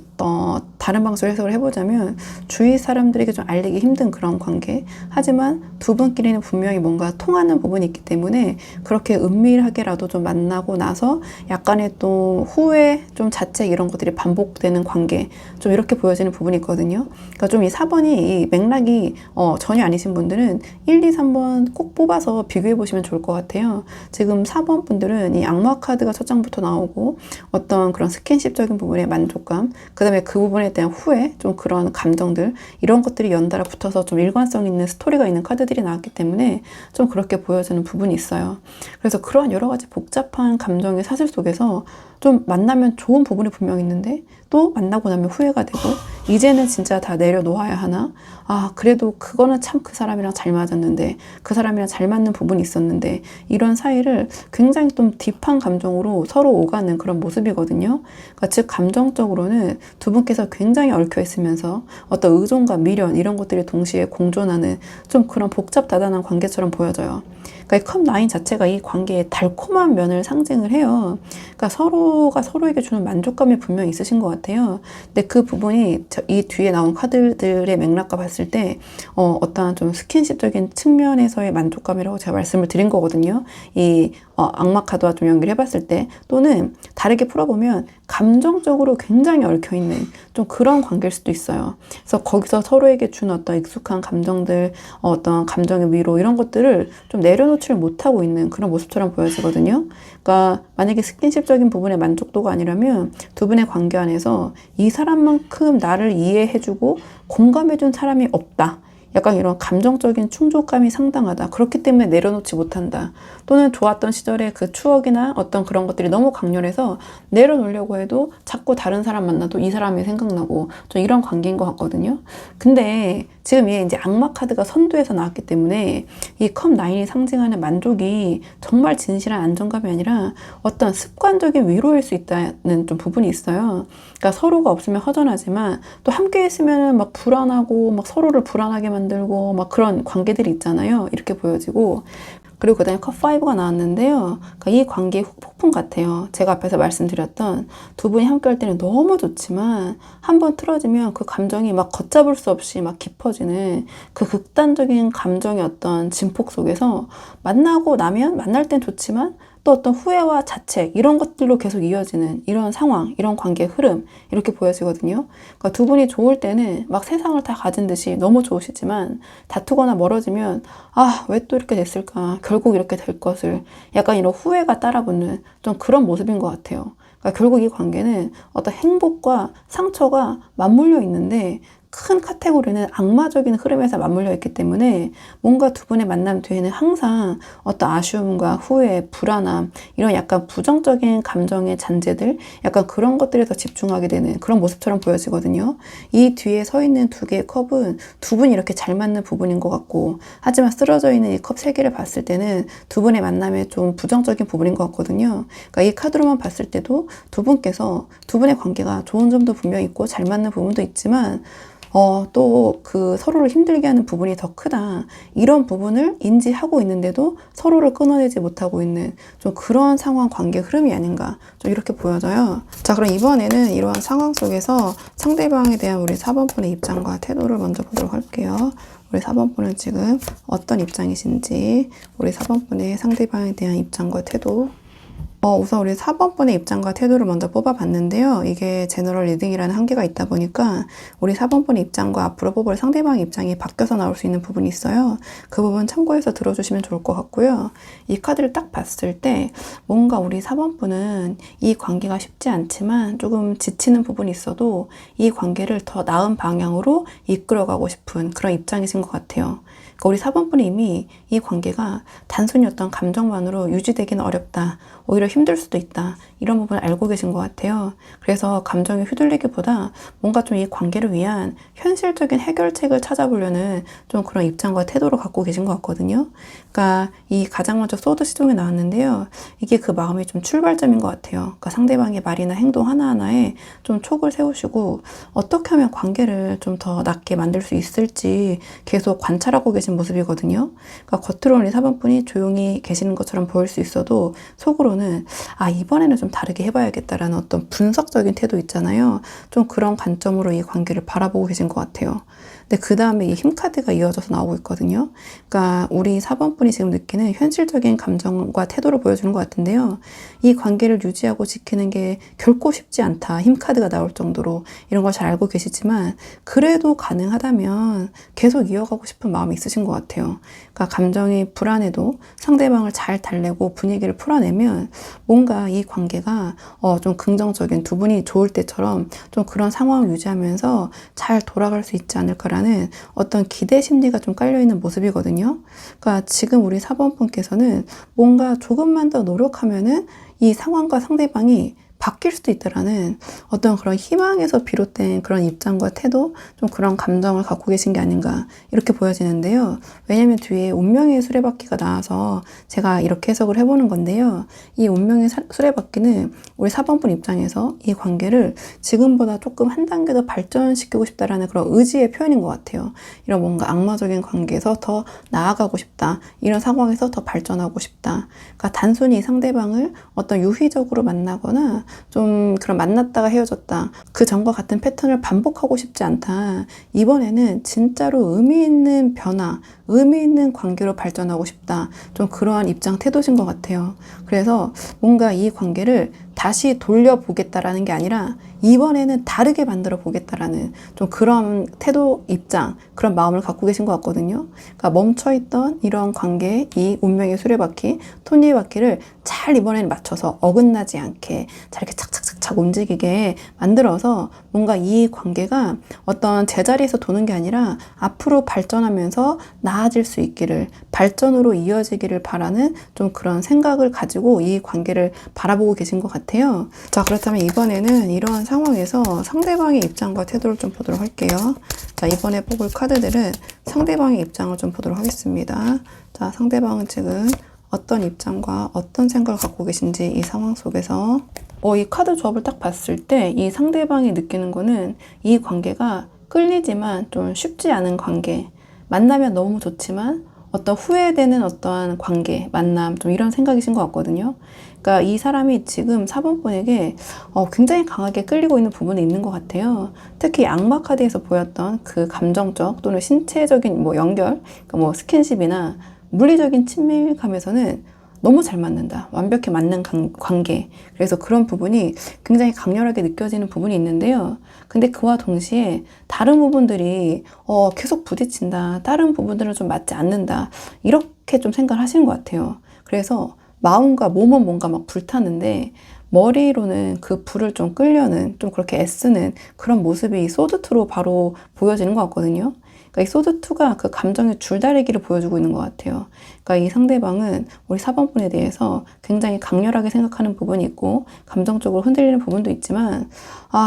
다른 방식으로 해석을 해보자면 주위 사람들에게 좀 알리기 힘든 그런 관계 하지만 두 분끼리는 분명히 뭔가 통하는 부분이 있기 때문에 그렇게 은밀하게라도 좀 만나고 나서 약간의 또 후회 좀 자책 이런 것들이 반복되는 관계 좀 이렇게 보여지는 부분이 있거든요. 그러니까 좀 이 4번이 이 맥락이 전혀 아니신 분들은 1, 2, 3번 꼭 뽑아서 비교해 보시면 좋을 것 같아요. 지금 4번 분들은 이 악마 카드가 첫 장부터 나오고 어떤 그런 스킨십적인 부분의 만족감, 그 다음에 그 부분에 대한 후회, 좀 그런 감정들 이런 것들이 연달아 붙어서 좀 일관성 있는 스토리가 있는 카드들이 나왔기 때문에 좀 그렇게 보여지는 부분이 있어요. 그래서 그러한 여러 가지 복잡한 감정의 사슬 속에서 좀 만나면 좋은 부분이 분명히 있는데 또 만나고 나면 후회가 되고 이제는 진짜 다 내려놓아야 하나? 그래도 그거는 참 그 사람이랑 잘 맞았는데 그 사람이랑 잘 맞는 부분이 있었는데 이런 사이를 굉장히 좀 딥한 감정으로 서로 오가는 그런 모습이거든요. 그러니까 즉 감정적으로는 두 분께서 굉장히 얽혀 있으면서 어떤 의존과 미련 이런 것들이 동시에 공존하는 좀 그런 복잡다단한 관계처럼 보여져요. 그러니까 이 컵 라인 자체가 이 관계의 달콤한 면을 상징을 해요. 그러니까 서로가 서로에게 주는 만족감이 분명히 있으신 것 같아요. 근데 그 부분이 이 뒤에 나온 카드들의 맥락과 봤을 때 어떠한 좀 스킨십적인 측면에서의 만족감이라고 제가 말씀을 드린 거거든요. 이 악마 카드와 좀 연결해 봤을 때 또는 다르게 풀어보면 감정적으로 굉장히 얽혀있는 좀 그런 관계일 수도 있어요. 그래서 거기서 서로에게 준 어떤 익숙한 감정들, 어떤 감정의 위로 이런 것들을 좀 내려놓지를 못하고 있는 그런 모습처럼 보여지거든요. 그러니까 만약에 스킨십적인 부분의 만족도가 아니라면 두 분의 관계 안에서 이 사람만큼 나를 이해해주고 공감해준 사람이 없다. 약간 이런 감정적인 충족감이 상당하다. 그렇기 때문에 내려놓지 못한다. 또는 좋았던 시절의 그 추억이나 어떤 그런 것들이 너무 강렬해서 내려놓으려고 해도 자꾸 다른 사람 만나도 이 사람이 생각나고 좀 이런 관계인 것 같거든요. 근데 지금 얘 이제 악마 카드가 선두에서 나왔기 때문에 이 컵 라인이 상징하는 만족이 정말 진실한 안정감이 아니라 어떤 습관적인 위로일 수 있다는 좀 부분이 있어요. 그러니까 서로가 없으면 허전하지만 또 함께 있으면 막 불안하고 막 서로를 불안하게 만들고 막 그런 관계들이 있잖아요. 이렇게 보여지고 그리고 그 다음에 컵5가 나왔는데요. 그러니까 이 관계의 폭풍 같아요. 제가 앞에서 말씀드렸던 두 분이 함께 할 때는 너무 좋지만 한번 틀어지면 그 감정이 막 걷잡을 수 없이 막 깊어지는 그 극단적인 감정의 어떤 진폭 속에서 만나고 나면 만날 땐 좋지만 또 어떤 후회와 자책 이런 것들로 계속 이어지는 이런 상황, 이런 관계의 흐름 이렇게 보여지거든요. 그러니까 두 분이 좋을 때는 막 세상을 다 가진 듯이 너무 좋으시지만 다투거나 멀어지면 왜 또 이렇게 됐을까? 결국 이렇게 될 것을 약간 이런 후회가 따라붙는 좀 그런 모습인 것 같아요. 그러니까 결국 이 관계는 어떤 행복과 상처가 맞물려 있는데 큰 카테고리는 악마적인 흐름에서 맞물려 있기 때문에 뭔가 두 분의 만남 뒤에는 항상 어떤 아쉬움과 후회, 불안함, 이런 약간 부정적인 감정의 잔재들, 약간 그런 것들에 더 집중하게 되는 그런 모습처럼 보여지거든요. 이 뒤에 서 있는 두 개의 컵은 두 분이 이렇게 잘 맞는 부분인 것 같고, 하지만 쓰러져 있는 이 컵 세 개를 봤을 때는 두 분의 만남에 좀 부정적인 부분인 것 같거든요. 그러니까 이 카드로만 봤을 때도 두 분께서 두 분의 관계가 좋은 점도 분명히 있고 잘 맞는 부분도 있지만 또 그 서로를 힘들게 하는 부분이 더 크다. 이런 부분을 인지하고 있는데도 서로를 끊어내지 못하고 있는 좀 그런 상황 관계 흐름이 아닌가. 좀 이렇게 보여져요. 자, 그럼 이번에는 이러한 상황 속에서 상대방에 대한 우리 4번 분의 입장과 태도를 먼저 보도록 할게요. 우리 4번 분은 지금 어떤 입장이신지, 우리 4번 분의 상대방에 대한 입장과 태도. 우선 우리 4번 분의 입장과 태도를 먼저 뽑아봤는데요. 이게 제너럴 리딩이라는 한계가 있다 보니까 우리 4번 분의 입장과 앞으로 뽑을 상대방의 입장이 바뀌어서 나올 수 있는 부분이 있어요. 그 부분 참고해서 들어주시면 좋을 것 같고요. 이 카드를 딱 봤을 때 뭔가 우리 4번 분은 이 관계가 쉽지 않지만 조금 지치는 부분이 있어도 이 관계를 더 나은 방향으로 이끌어가고 싶은 그런 입장이신 것 같아요. 그러니까 우리 4번 분이 이미 이 관계가 단순히 어떤 감정만으로 유지되기는 어렵다. 오히려 힘들 수도 있다. 이런 부분을 알고 계신 것 같아요. 그래서 감정에 휘둘리기보다 뭔가 좀 이 관계를 위한 현실적인 해결책을 찾아보려는 좀 그런 입장과 태도를 갖고 계신 것 같거든요. 그러니까 이 가장 먼저 소드 시종이 나왔는데요. 이게 그 마음의 좀 출발점인 것 같아요. 그러니까 상대방의 말이나 행동 하나하나에 좀 촉을 세우시고 어떻게 하면 관계를 좀 더 낫게 만들 수 있을지 계속 관찰하고 계신 모습이거든요. 그러니까 겉으로는 이 4번 분이 조용히 계시는 것처럼 보일 수 있어도 속으로는 이번에는 좀 다르게 해봐야겠다라는 어떤 분석적인 태도 있잖아요. 좀 그런 관점으로 이 관계를 바라보고 계신 것 같아요. 근데 그 다음에 이 힘카드가 이어져서 나오고 있거든요. 그러니까 우리 4번 분이 지금 느끼는 현실적인 감정과 태도를 보여주는 것 같은데요. 이 관계를 유지하고 지키는 게 결코 쉽지 않다. 힘카드가 나올 정도로 이런 걸 잘 알고 계시지만 그래도 가능하다면 계속 이어가고 싶은 마음이 있으신 것 같아요. 그러니까 감정이 불안해도 상대방을 잘 달래고 분위기를 풀어내면 뭔가 이 관계가 좀 긍정적인 두 분이 좋을 때처럼 좀 그런 상황을 유지하면서 잘 돌아갈 수 있지 않을까라는 어떤 기대 심리가 좀 깔려있는 모습이거든요. 그러니까 지금 우리 4번 분께서는 뭔가 조금만 더 노력하면은 이 상황과 상대방이 바뀔 수도 있다라는 어떤 그런 희망에서 비롯된 그런 입장과 태도, 좀 그런 감정을 갖고 계신 게 아닌가 이렇게 보여지는데요. 왜냐면 뒤에 운명의 수레바퀴가 나와서 제가 이렇게 해석을 해보는 건데요. 이 운명의 수레바퀴는 우리 4번분 입장에서 이 관계를 지금보다 조금 한 단계 더 발전시키고 싶다라는 그런 의지의 표현인 것 같아요. 이런 뭔가 악마적인 관계에서 더 나아가고 싶다. 이런 상황에서 더 발전하고 싶다. 그러니까 단순히 상대방을 어떤 유희적으로 만나거나 좀 그런 만났다가 헤어졌다. 그 전과 같은 패턴을 반복하고 싶지 않다. 이번에는 진짜로 의미 있는 변화, 의미 있는 관계로 발전하고 싶다. 좀 그러한 입장 태도신 것 같아요. 그래서 뭔가 이 관계를 다시 돌려보겠다라는 게 아니라 이번에는 다르게 만들어 보겠다라는 좀 그런 태도, 입장, 그런 마음을 갖고 계신 것 같거든요. 그러니까 멈춰있던 이런 관계의 이 운명의 수레바퀴, 톱니바퀴를 잘 이번에는 맞춰서 어긋나지 않게 잘 이렇게 착착착착 움직이게 만들어서 뭔가 이 관계가 어떤 제자리에서 도는 게 아니라 앞으로 발전하면서 나아질 수 있기를, 발전으로 이어지기를 바라는 좀 그런 생각을 가지고 이 관계를 바라보고 계신 것 같아요. 자, 그렇다면 이번에는 이러한 상황에서 상대방의 입장과 태도를 좀 보도록 할게요. 자, 이번에 뽑을 카드들은 상대방의 입장을 좀 보도록 하겠습니다. 자, 상대방은 지금 어떤 입장과 어떤 생각을 갖고 계신지 이 상황 속에서 이 카드 조합을 딱 봤을 때 이 상대방이 느끼는 거는 이 관계가 끌리지만 좀 쉽지 않은 관계, 만나면 너무 좋지만 어떤 후회되는 어떠한 관계, 만남, 좀 이런 생각이신 것 같거든요. 그러니까 이 사람이 지금 4번 분에게 굉장히 강하게 끌리고 있는 부분이 있는 것 같아요. 특히 악마 카드에서 보였던 그 감정적 또는 신체적인 연결, 그러니까 스킨십이나 물리적인 친밀감에서는 너무 잘 맞는다. 완벽히 맞는 관계. 그래서 그런 부분이 굉장히 강렬하게 느껴지는 부분이 있는데요. 근데 그와 동시에 다른 부분들이 계속 부딪힌다. 다른 부분들은 좀 맞지 않는다. 이렇게 좀 생각을 하시는 것 같아요. 그래서 마음과 몸은 뭔가 막 불타는데 머리로는 그 불을 좀 끌려는, 좀 그렇게 애쓰는 그런 모습이 이 소드2로 바로 보여지는 것 같거든요. 그러니까 이 소드2가 그 감정의 줄다리기를 보여주고 있는 것 같아요. 그러니까 이 상대방은 우리 4번 분에 대해서 굉장히 강렬하게 생각하는 부분이 있고 감정적으로 흔들리는 부분도 있지만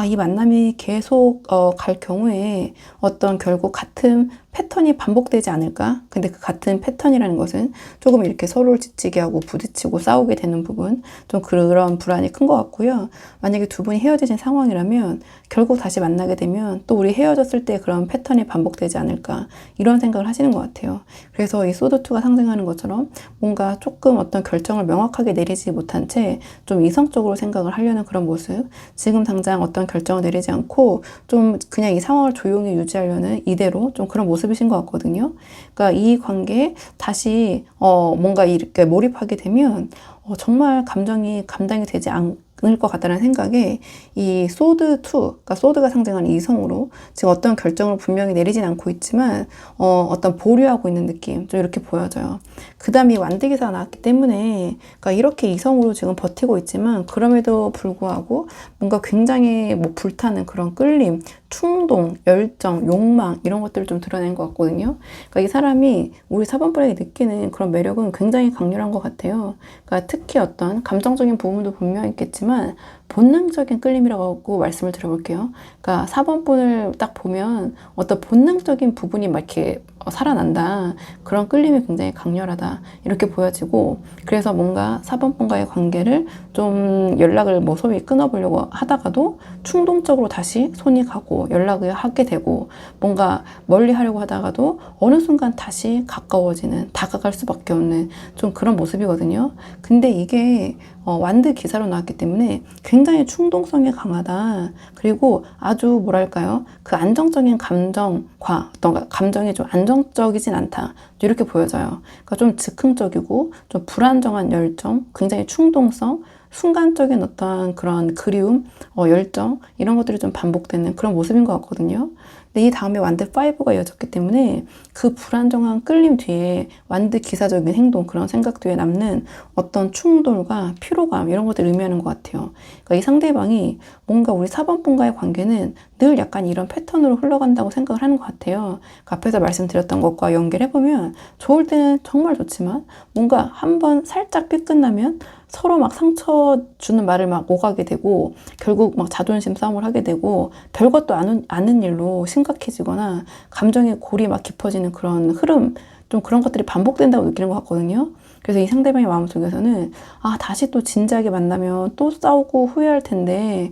이 만남이 계속 갈 경우에 어떤 결국 같은 패턴이 반복되지 않을까? 근데 그 같은 패턴이라는 것은 조금 이렇게 서로를 지치게 하고 부딪히고 싸우게 되는 부분, 좀 그런 불안이 큰 것 같고요. 만약에 두 분이 헤어지신 상황이라면 결국 다시 만나게 되면 또 우리 헤어졌을 때 그런 패턴이 반복되지 않을까? 이런 생각을 하시는 것 같아요. 그래서 이 소드2가 상징하는 것처럼 뭔가 조금 어떤 결정을 명확하게 내리지 못한 채 좀 이성적으로 생각을 하려는 그런 모습, 지금 당장 어떤 결정을 내리지 않고 좀 그냥 이 상황을 조용히 유지하려는 이대로 좀 그런 모습이신 것 같거든요. 그러니까 이 관계에 다시 뭔가 이렇게 몰입하게 되면 정말 감정이 감당이 되지 않을 것 같다는 생각에 이 소드2, 그러니까 소드가 상징하는 이성으로 지금 어떤 결정을 분명히 내리진 않고 있지만 어떤 보류하고 있는 느낌 좀 이렇게 보여져요. 그 다음에 완득이사가 나왔기 때문에 그러니까 이렇게 이성으로 지금 버티고 있지만 그럼에도 불구하고 뭔가 굉장히 뭐 불타는 그런 끌림, 충동, 열정, 욕망 이런 것들을 좀 드러낸 것 같거든요. 그러니까 이 사람이 우리 4번 분에게 느끼는 그런 매력은 굉장히 강렬한 것 같아요. 그러니까 특히 어떤 감정적인 부분도 분명히 있겠지만 본능적인 끌림이라고 말씀을 드려볼게요. 그러니까 4번 분을 딱 보면 어떤 본능적인 부분이 막 이렇게 살아난다. 그런 끌림이 굉장히 강렬하다. 이렇게 보여지고 그래서 뭔가 4번 분과의 관계를 좀 연락을 뭐 소위 끊어보려고 하다가도 충동적으로 다시 손이 가고 연락을 하게 되고 뭔가 멀리 하려고 하다가도 어느 순간 다시 가까워지는 다가갈 수밖에 없는 좀 그런 모습이거든요. 근데 이게 완드 기사로 나왔기 때문에 굉장히 충동성이 강하다. 그리고 아주 뭐랄까요? 그 안정적인 감정과 어떤 감정이 좀 안정적이진 않다. 이렇게 보여져요. 그러니까 좀 즉흥적이고 좀 불안정한 열정, 굉장히 충동성, 순간적인 어떤 그런 그리움, 열정 이런 것들이 좀 반복되는 그런 모습인 것 같거든요. 근데 이 다음에 완드 5가 이어졌기 때문에 그 불안정한 끌림 뒤에 완드 기사적인 행동 그런 생각 뒤에 남는 어떤 충돌과 피로감 이런 것들을 의미하는 것 같아요. 그러니까 이 상대방이 뭔가 우리 4번 분과의 관계는 늘 약간 이런 패턴으로 흘러간다고 생각을 하는 것 같아요. 그 앞에서 말씀드렸던 것과 연결해보면 좋을 때는 정말 좋지만 뭔가 한번 살짝 삐끗나면 서로 막 상처 주는 말을 막 오가게 되고 결국 막 자존심 싸움을 하게 되고 별것도 아는 일로 심각해지거나 감정의 골이 막 깊어지는 그런 흐름 좀 그런 것들이 반복된다고 느끼는 것 같거든요. 그래서 이 상대방의 마음속에서는 다시 또 진지하게 만나면 또 싸우고 후회할 텐데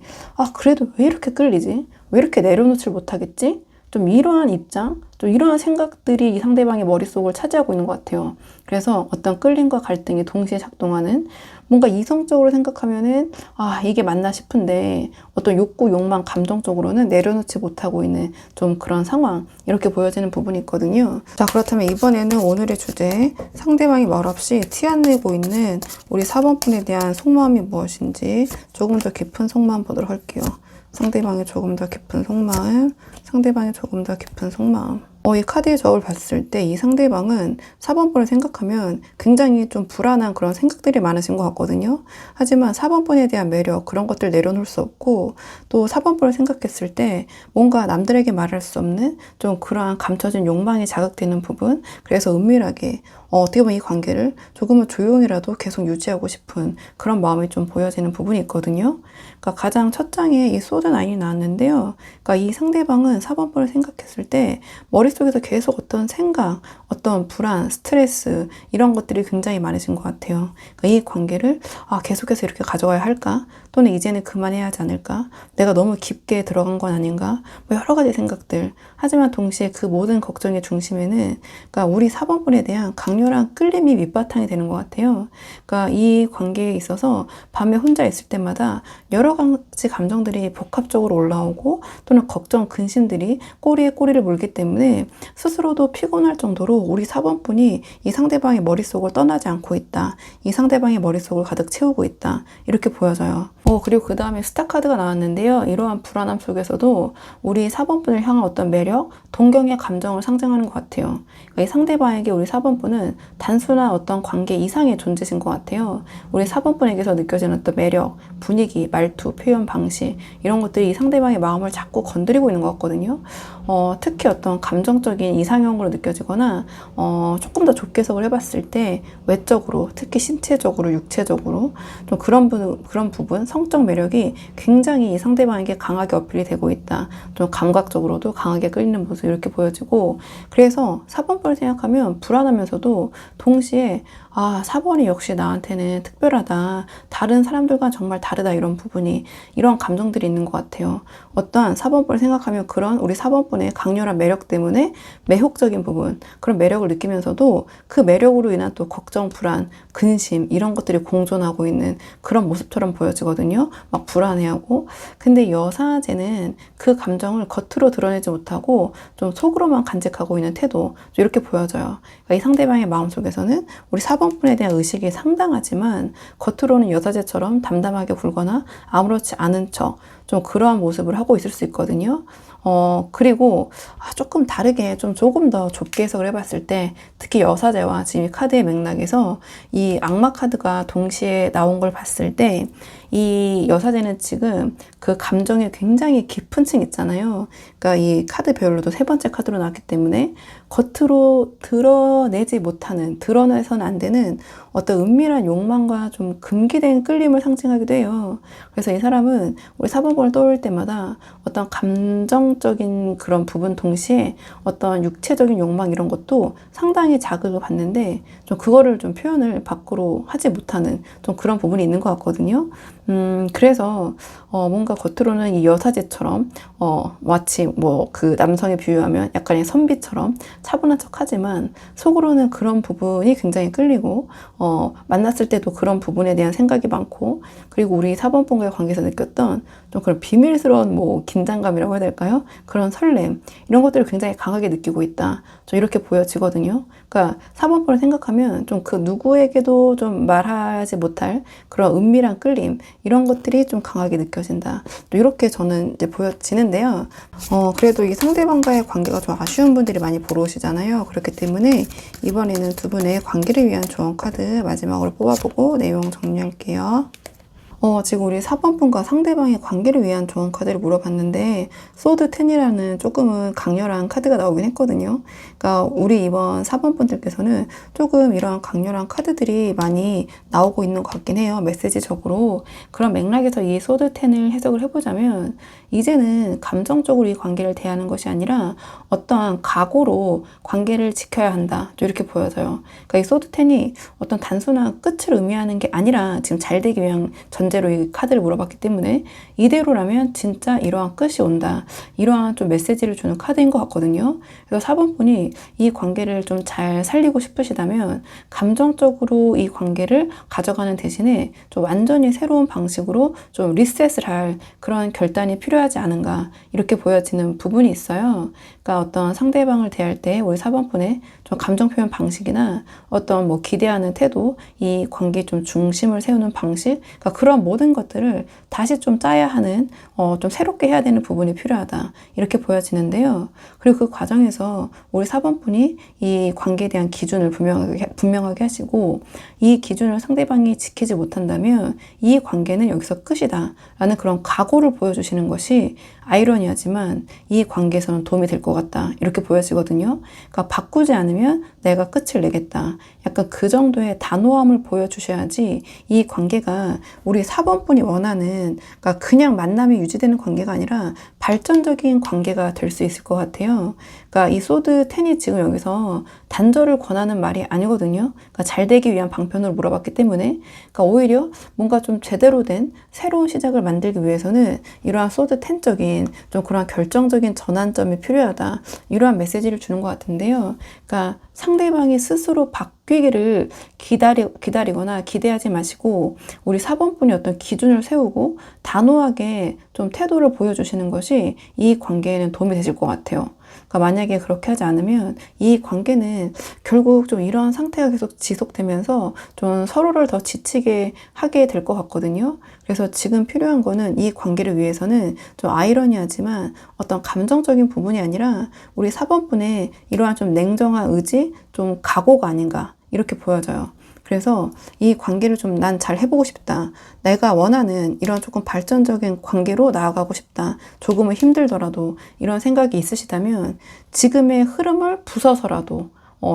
그래도 왜 이렇게 끌리지? 왜 이렇게 내려놓질 못하겠지? 좀 이러한 입장, 좀 이러한 생각들이 이 상대방의 머릿속을 차지하고 있는 것 같아요. 그래서 어떤 끌림과 갈등이 동시에 작동하는 뭔가 이성적으로 생각하면은 이게 맞나 싶은데 어떤 욕구, 욕망, 감정적으로는 내려놓지 못하고 있는 좀 그런 상황 이렇게 보여지는 부분이 있거든요. 자, 그렇다면 이번에는 오늘의 주제 상대방이 말없이 티 안 내고 있는 우리 4번 분에 대한 속마음이 무엇인지 조금 더 깊은 속마음 보도록 할게요. 상대방의 조금 더 깊은 속마음, 상대방의 조금 더 깊은 속마음. 이 카드의 적을 봤을 때 이 상대방은 4번 번을 생각하면 굉장히 좀 불안한 그런 생각들이 많으신 것 같거든요. 하지만 4번 번에 대한 매력, 그런 것들 내려놓을 수 없고 또 4번 번을 생각했을 때 뭔가 남들에게 말할 수 없는 좀 그러한 감춰진 욕망이 자극되는 부분, 그래서 은밀하게 어떻게 보면 이 관계를 조금은 조용히라도 계속 유지하고 싶은 그런 마음이 좀 보여지는 부분이 있거든요. 그러니까 가장 첫 장에 이 소드 9이 나왔는데요. 그러니까 이 상대방은 4번 번을 생각했을 때 머릿속에서 계속 어떤 생각, 어떤 불안, 스트레스 이런 것들이 굉장히 많으신 것 같아요. 그러니까 이 관계를 계속해서 이렇게 가져가야 할까? 또는 이제는 그만해야 하지 않을까? 내가 너무 깊게 들어간 건 아닌가? 뭐 여러 가지 생각들. 하지만 동시에 그 모든 걱정의 중심에는 그러니까 우리 4번 분에 대한 강렬한 끌림이 밑바탕이 되는 것 같아요. 그러니까 이 관계에 있어서 밤에 혼자 있을 때마다 여러 가지 감정들이 복합적으로 올라오고 또는 걱정, 근심들이 꼬리에 꼬리를 물기 때문에 스스로도 피곤할 정도로 우리 4번 분이 이 상대방의 머릿속을 떠나지 않고 있다. 이 상대방의 머릿속을 가득 채우고 있다. 이렇게 보여져요. 그리고 그 다음에 스타 카드가 나왔는데요. 이러한 불안함 속에서도 우리 4번 분을 향한 어떤 매력, 동경의 감정을 상징하는 것 같아요. 그러니까 이 상대방에게 우리 4번 분은 4번분은 단순한 어떤 관계 이상의 존재신 것 같아요. 우리 4번분에게서 느껴지는 어떤 매력, 분위기, 말투, 표현 방식 이런 것들이 이 상대방의 마음을 자꾸 건드리고 있는 것 같거든요. 특히 어떤 감정적인 이상형으로 느껴지거나 조금 더 좁게 해석을 해봤을 때 외적으로, 특히 신체적으로, 육체적으로 좀 그런 부분, 성적 매력이 굉장히 이 상대방에게 강하게 어필이 되고 있다. 좀 감각적으로도 강하게 끌리는 모습 이렇게 보여지고, 그래서 4번분을 생각하면 불안하면서도 동시에 4번이 역시 나한테는 특별하다. 다른 사람들과 정말 다르다. 이런 부분이, 이런 감정들이 있는 것 같아요. 어떠한 4번분을 생각하면 그런 우리 4번분의 강렬한 매력 때문에 매혹적인 부분, 그런 매력을 느끼면서도 그 매력으로 인한 또 걱정, 불안, 근심 이런 것들이 공존하고 있는 그런 모습처럼 보여지거든요. 막 불안해하고. 근데 여사제는 그 감정을 겉으로 드러내지 못하고 좀 속으로만 간직하고 있는 태도, 이렇게 보여져요. 그러니까 이 상대방의 마음속에서는 우리 4번분에 대한 의식이 상당하지만 겉으로는 여사제처럼 담담하게 굴거나 아무렇지 않은 척 좀 그러한 모습을 하고 있을 수 있거든요. 그리고 조금 다르게 조금 더 좁게 해석을 해봤을 때, 특히 여사제와 지금 이 카드의 맥락에서 이 악마 카드가 동시에 나온 걸 봤을 때, 이 여사제는 지금 그 감정에 굉장히 깊은 층 있잖아요. 그러니까 이 카드 배열로도 세 번째 카드로 나왔기 때문에 겉으로 드러내지 못하는, 드러내서는 안 되는 어떤 은밀한 욕망과 좀 금기된 끌림을 상징하기도 해요. 그래서 이 사람은 우리 4번분을 떠올 때마다 어떤 감정적인 그런 부분 동시에 어떤 육체적인 욕망 이런 것도 상당히 자극을 받는데 좀 그거를 좀 표현을 밖으로 하지 못하는 좀 그런 부분이 있는 것 같거든요. 그래서 뭔가 겉으로는 이 여사제처럼 마치 뭐 그 남성에 비유하면 약간의 선비처럼 차분한 척 하지만 속으로는 그런 부분이 굉장히 끌리고 만났을 때도 그런 부분에 대한 생각이 많고, 그리고 우리 4번분과의 관계에서 느꼈던 좀 그런 비밀스러운 뭐 긴장감이라고 해야 될까요? 그런 설렘 이런 것들을 굉장히 강하게 느끼고 있다. 좀 이렇게 보여지거든요. 그러니까 4번분을 생각하면 좀 그 누구에게도 좀 말하지 못할 그런 은밀한 끌림 이런 것들이 좀 강하게 느껴진다. 또 이렇게 저는 이제 보여지는데요. 그래도 이 상대방과의 관계가 좀 아쉬운 분들이 많이 보러 오시잖아요. 그렇기 때문에 이번에는 두 분의 관계를 위한 조언 카드 마지막으로 뽑아보고 내용 정리할게요. 지금 우리 4번분과 상대방의 관계를 위한 조언 카드를 물어봤는데 소드 10이라는 조금은 강렬한 카드가 나오긴 했거든요. 그러니까 우리 이번 4번분들께서는 조금 이런 강렬한 카드들이 많이 나오고 있는 것 같긴 해요. 메시지적으로. 그런 맥락에서 이 소드 10을 해석을 해보자면 이제는 감정적으로 이 관계를 대하는 것이 아니라 어떠한 각오로 관계를 지켜야 한다. 이렇게 보여져요. 그러니까 이 소드 10이 어떤 단순한 끝을 의미하는 게 아니라 지금 잘 되기 위한 전제로 이 카드를 물어봤기 때문에 이대로라면 진짜 이러한 끝이 온다. 이러한 좀 메시지를 주는 카드인 것 같거든요. 그래서 4번분이 이 관계를 좀 잘 살리고 싶으시다면 감정적으로 이 관계를 가져가는 대신에 좀 완전히 새로운 방식으로 좀 리셋을 할 그런 결단이 필요하지 않은가 이렇게 보여지는 부분이 있어요. 그러니까 어떤 상대방을 대할 때 우리 4번분의 좀 감정 표현 방식이나 어떤 뭐 기대하는 태도, 이 관계에 좀 중심을 세우는 방식, 그러니까 그런 모든 것들을 다시 좀 짜야 하는, 좀 새롭게 해야 되는 부분이 필요하다. 이렇게 보여지는데요. 그리고 그 과정에서 우리 4번분이 이 관계에 대한 기준을 분명하게 하시고 이 기준을 상대방이 지키지 못한다면 이 관계는 여기서 끝이다. 라는 그런 각오를 보여주시는 것이 아이러니하지만 이 관계에서는 도움이 될 것 같다. 이렇게 보여지거든요. 그러니까 바꾸지 않으면 내가 끝을 내겠다. 약간 그 정도의 단호함을 보여주셔야지 이 관계가 우리 4번분이 원하는, 그러니까 그냥 만남이 유지되는 관계가 아니라 발전적인 관계가 될 수 있을 것 같아요. 그러니까 이 소드 10이 지금 여기서 단절을 권하는 말이 아니거든요. 그러니까 잘 되기 위한 방편으로 물어봤기 때문에, 그러니까 오히려 뭔가 좀 제대로 된 새로운 시작을 만들기 위해서는 이러한 소드 10적인 좀 그런 결정적인 전환점이 필요하다. 이러한 메시지를 주는 것 같은데요. 그러니까 상대방이 스스로 바뀌기를 기다리거나 기대하지 마시고 우리 4번분이 어떤 기준을 세우고 단호하게 좀 태도를 보여주시는 것이 이 관계에는 도움이 되실 것 같아요. 그러니까 만약에 그렇게 하지 않으면 이 관계는 결국 좀 이런 상태가 계속 지속되면서 좀 서로를 더 지치게 하게 될 것 같거든요. 그래서 지금 필요한 거는 이 관계를 위해서는 좀 아이러니하지만 어떤 감정적인 부분이 아니라 우리 4번분의 이러한 좀 냉정한 의지, 좀 각오가 아닌가 이렇게 보여져요. 그래서 이 관계를 좀 난 잘 해보고 싶다. 내가 원하는 이런 조금 발전적인 관계로 나아가고 싶다. 조금은 힘들더라도 이런 생각이 있으시다면 지금의 흐름을 부숴서라도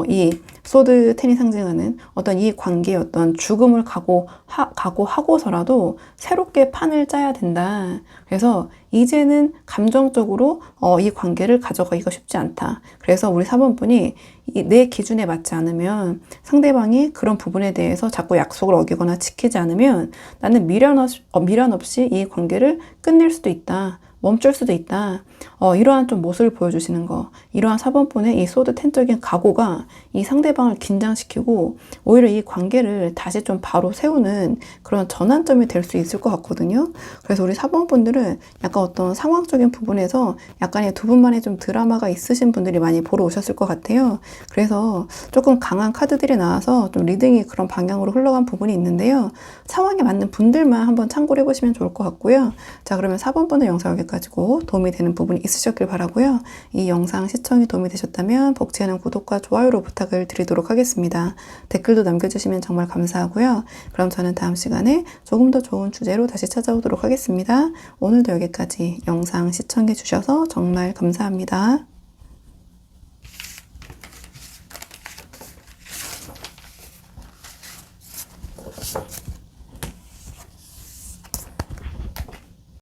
이 소드 10이 상징하는 어떤 이 관계의 어떤 죽음을 각오하고서라도 새롭게 판을 짜야 된다. 그래서 이제는 감정적으로 이 관계를 가져가기가 쉽지 않다. 그래서 우리 4번분이 내 기준에 맞지 않으면 상대방이 그런 부분에 대해서 자꾸 약속을 어기거나 지키지 않으면 나는 미련 없이 이 관계를 끝낼 수도 있다. 멈출 수도 있다. 이러한 좀 모습을 보여주시는 거. 이러한 4번분의 이 소드 10적인 각오가 이 상대방을 긴장시키고 오히려 이 관계를 다시 좀 바로 세우는 그런 전환점이 될 수 있을 것 같거든요. 그래서 우리 4번분들은 약간 어떤 상황적인 부분에서 약간의 두 분만의 좀 드라마가 있으신 분들이 많이 보러 오셨을 것 같아요. 그래서 조금 강한 카드들이 나와서 좀 리딩이 그런 방향으로 흘러간 부분이 있는데요. 상황에 맞는 분들만 한번 참고를 해보시면 좋을 것 같고요. 자, 그러면 4번분의 영상 여기까지고 도움이 되는 부분이 있으셨길 바라고요. 이 영상 시청이 도움이 되셨다면 복지 않은 구독과 좋아요로 부탁을 드리도록 하겠습니다. 댓글도 남겨주시면 정말 감사하고요. 그럼 저는 다음 시간에 조금 더 좋은 주제로 다시 찾아오도록 하겠습니다. 오늘도 여기까지 영상 시청해 주셔서 정말 감사합니다.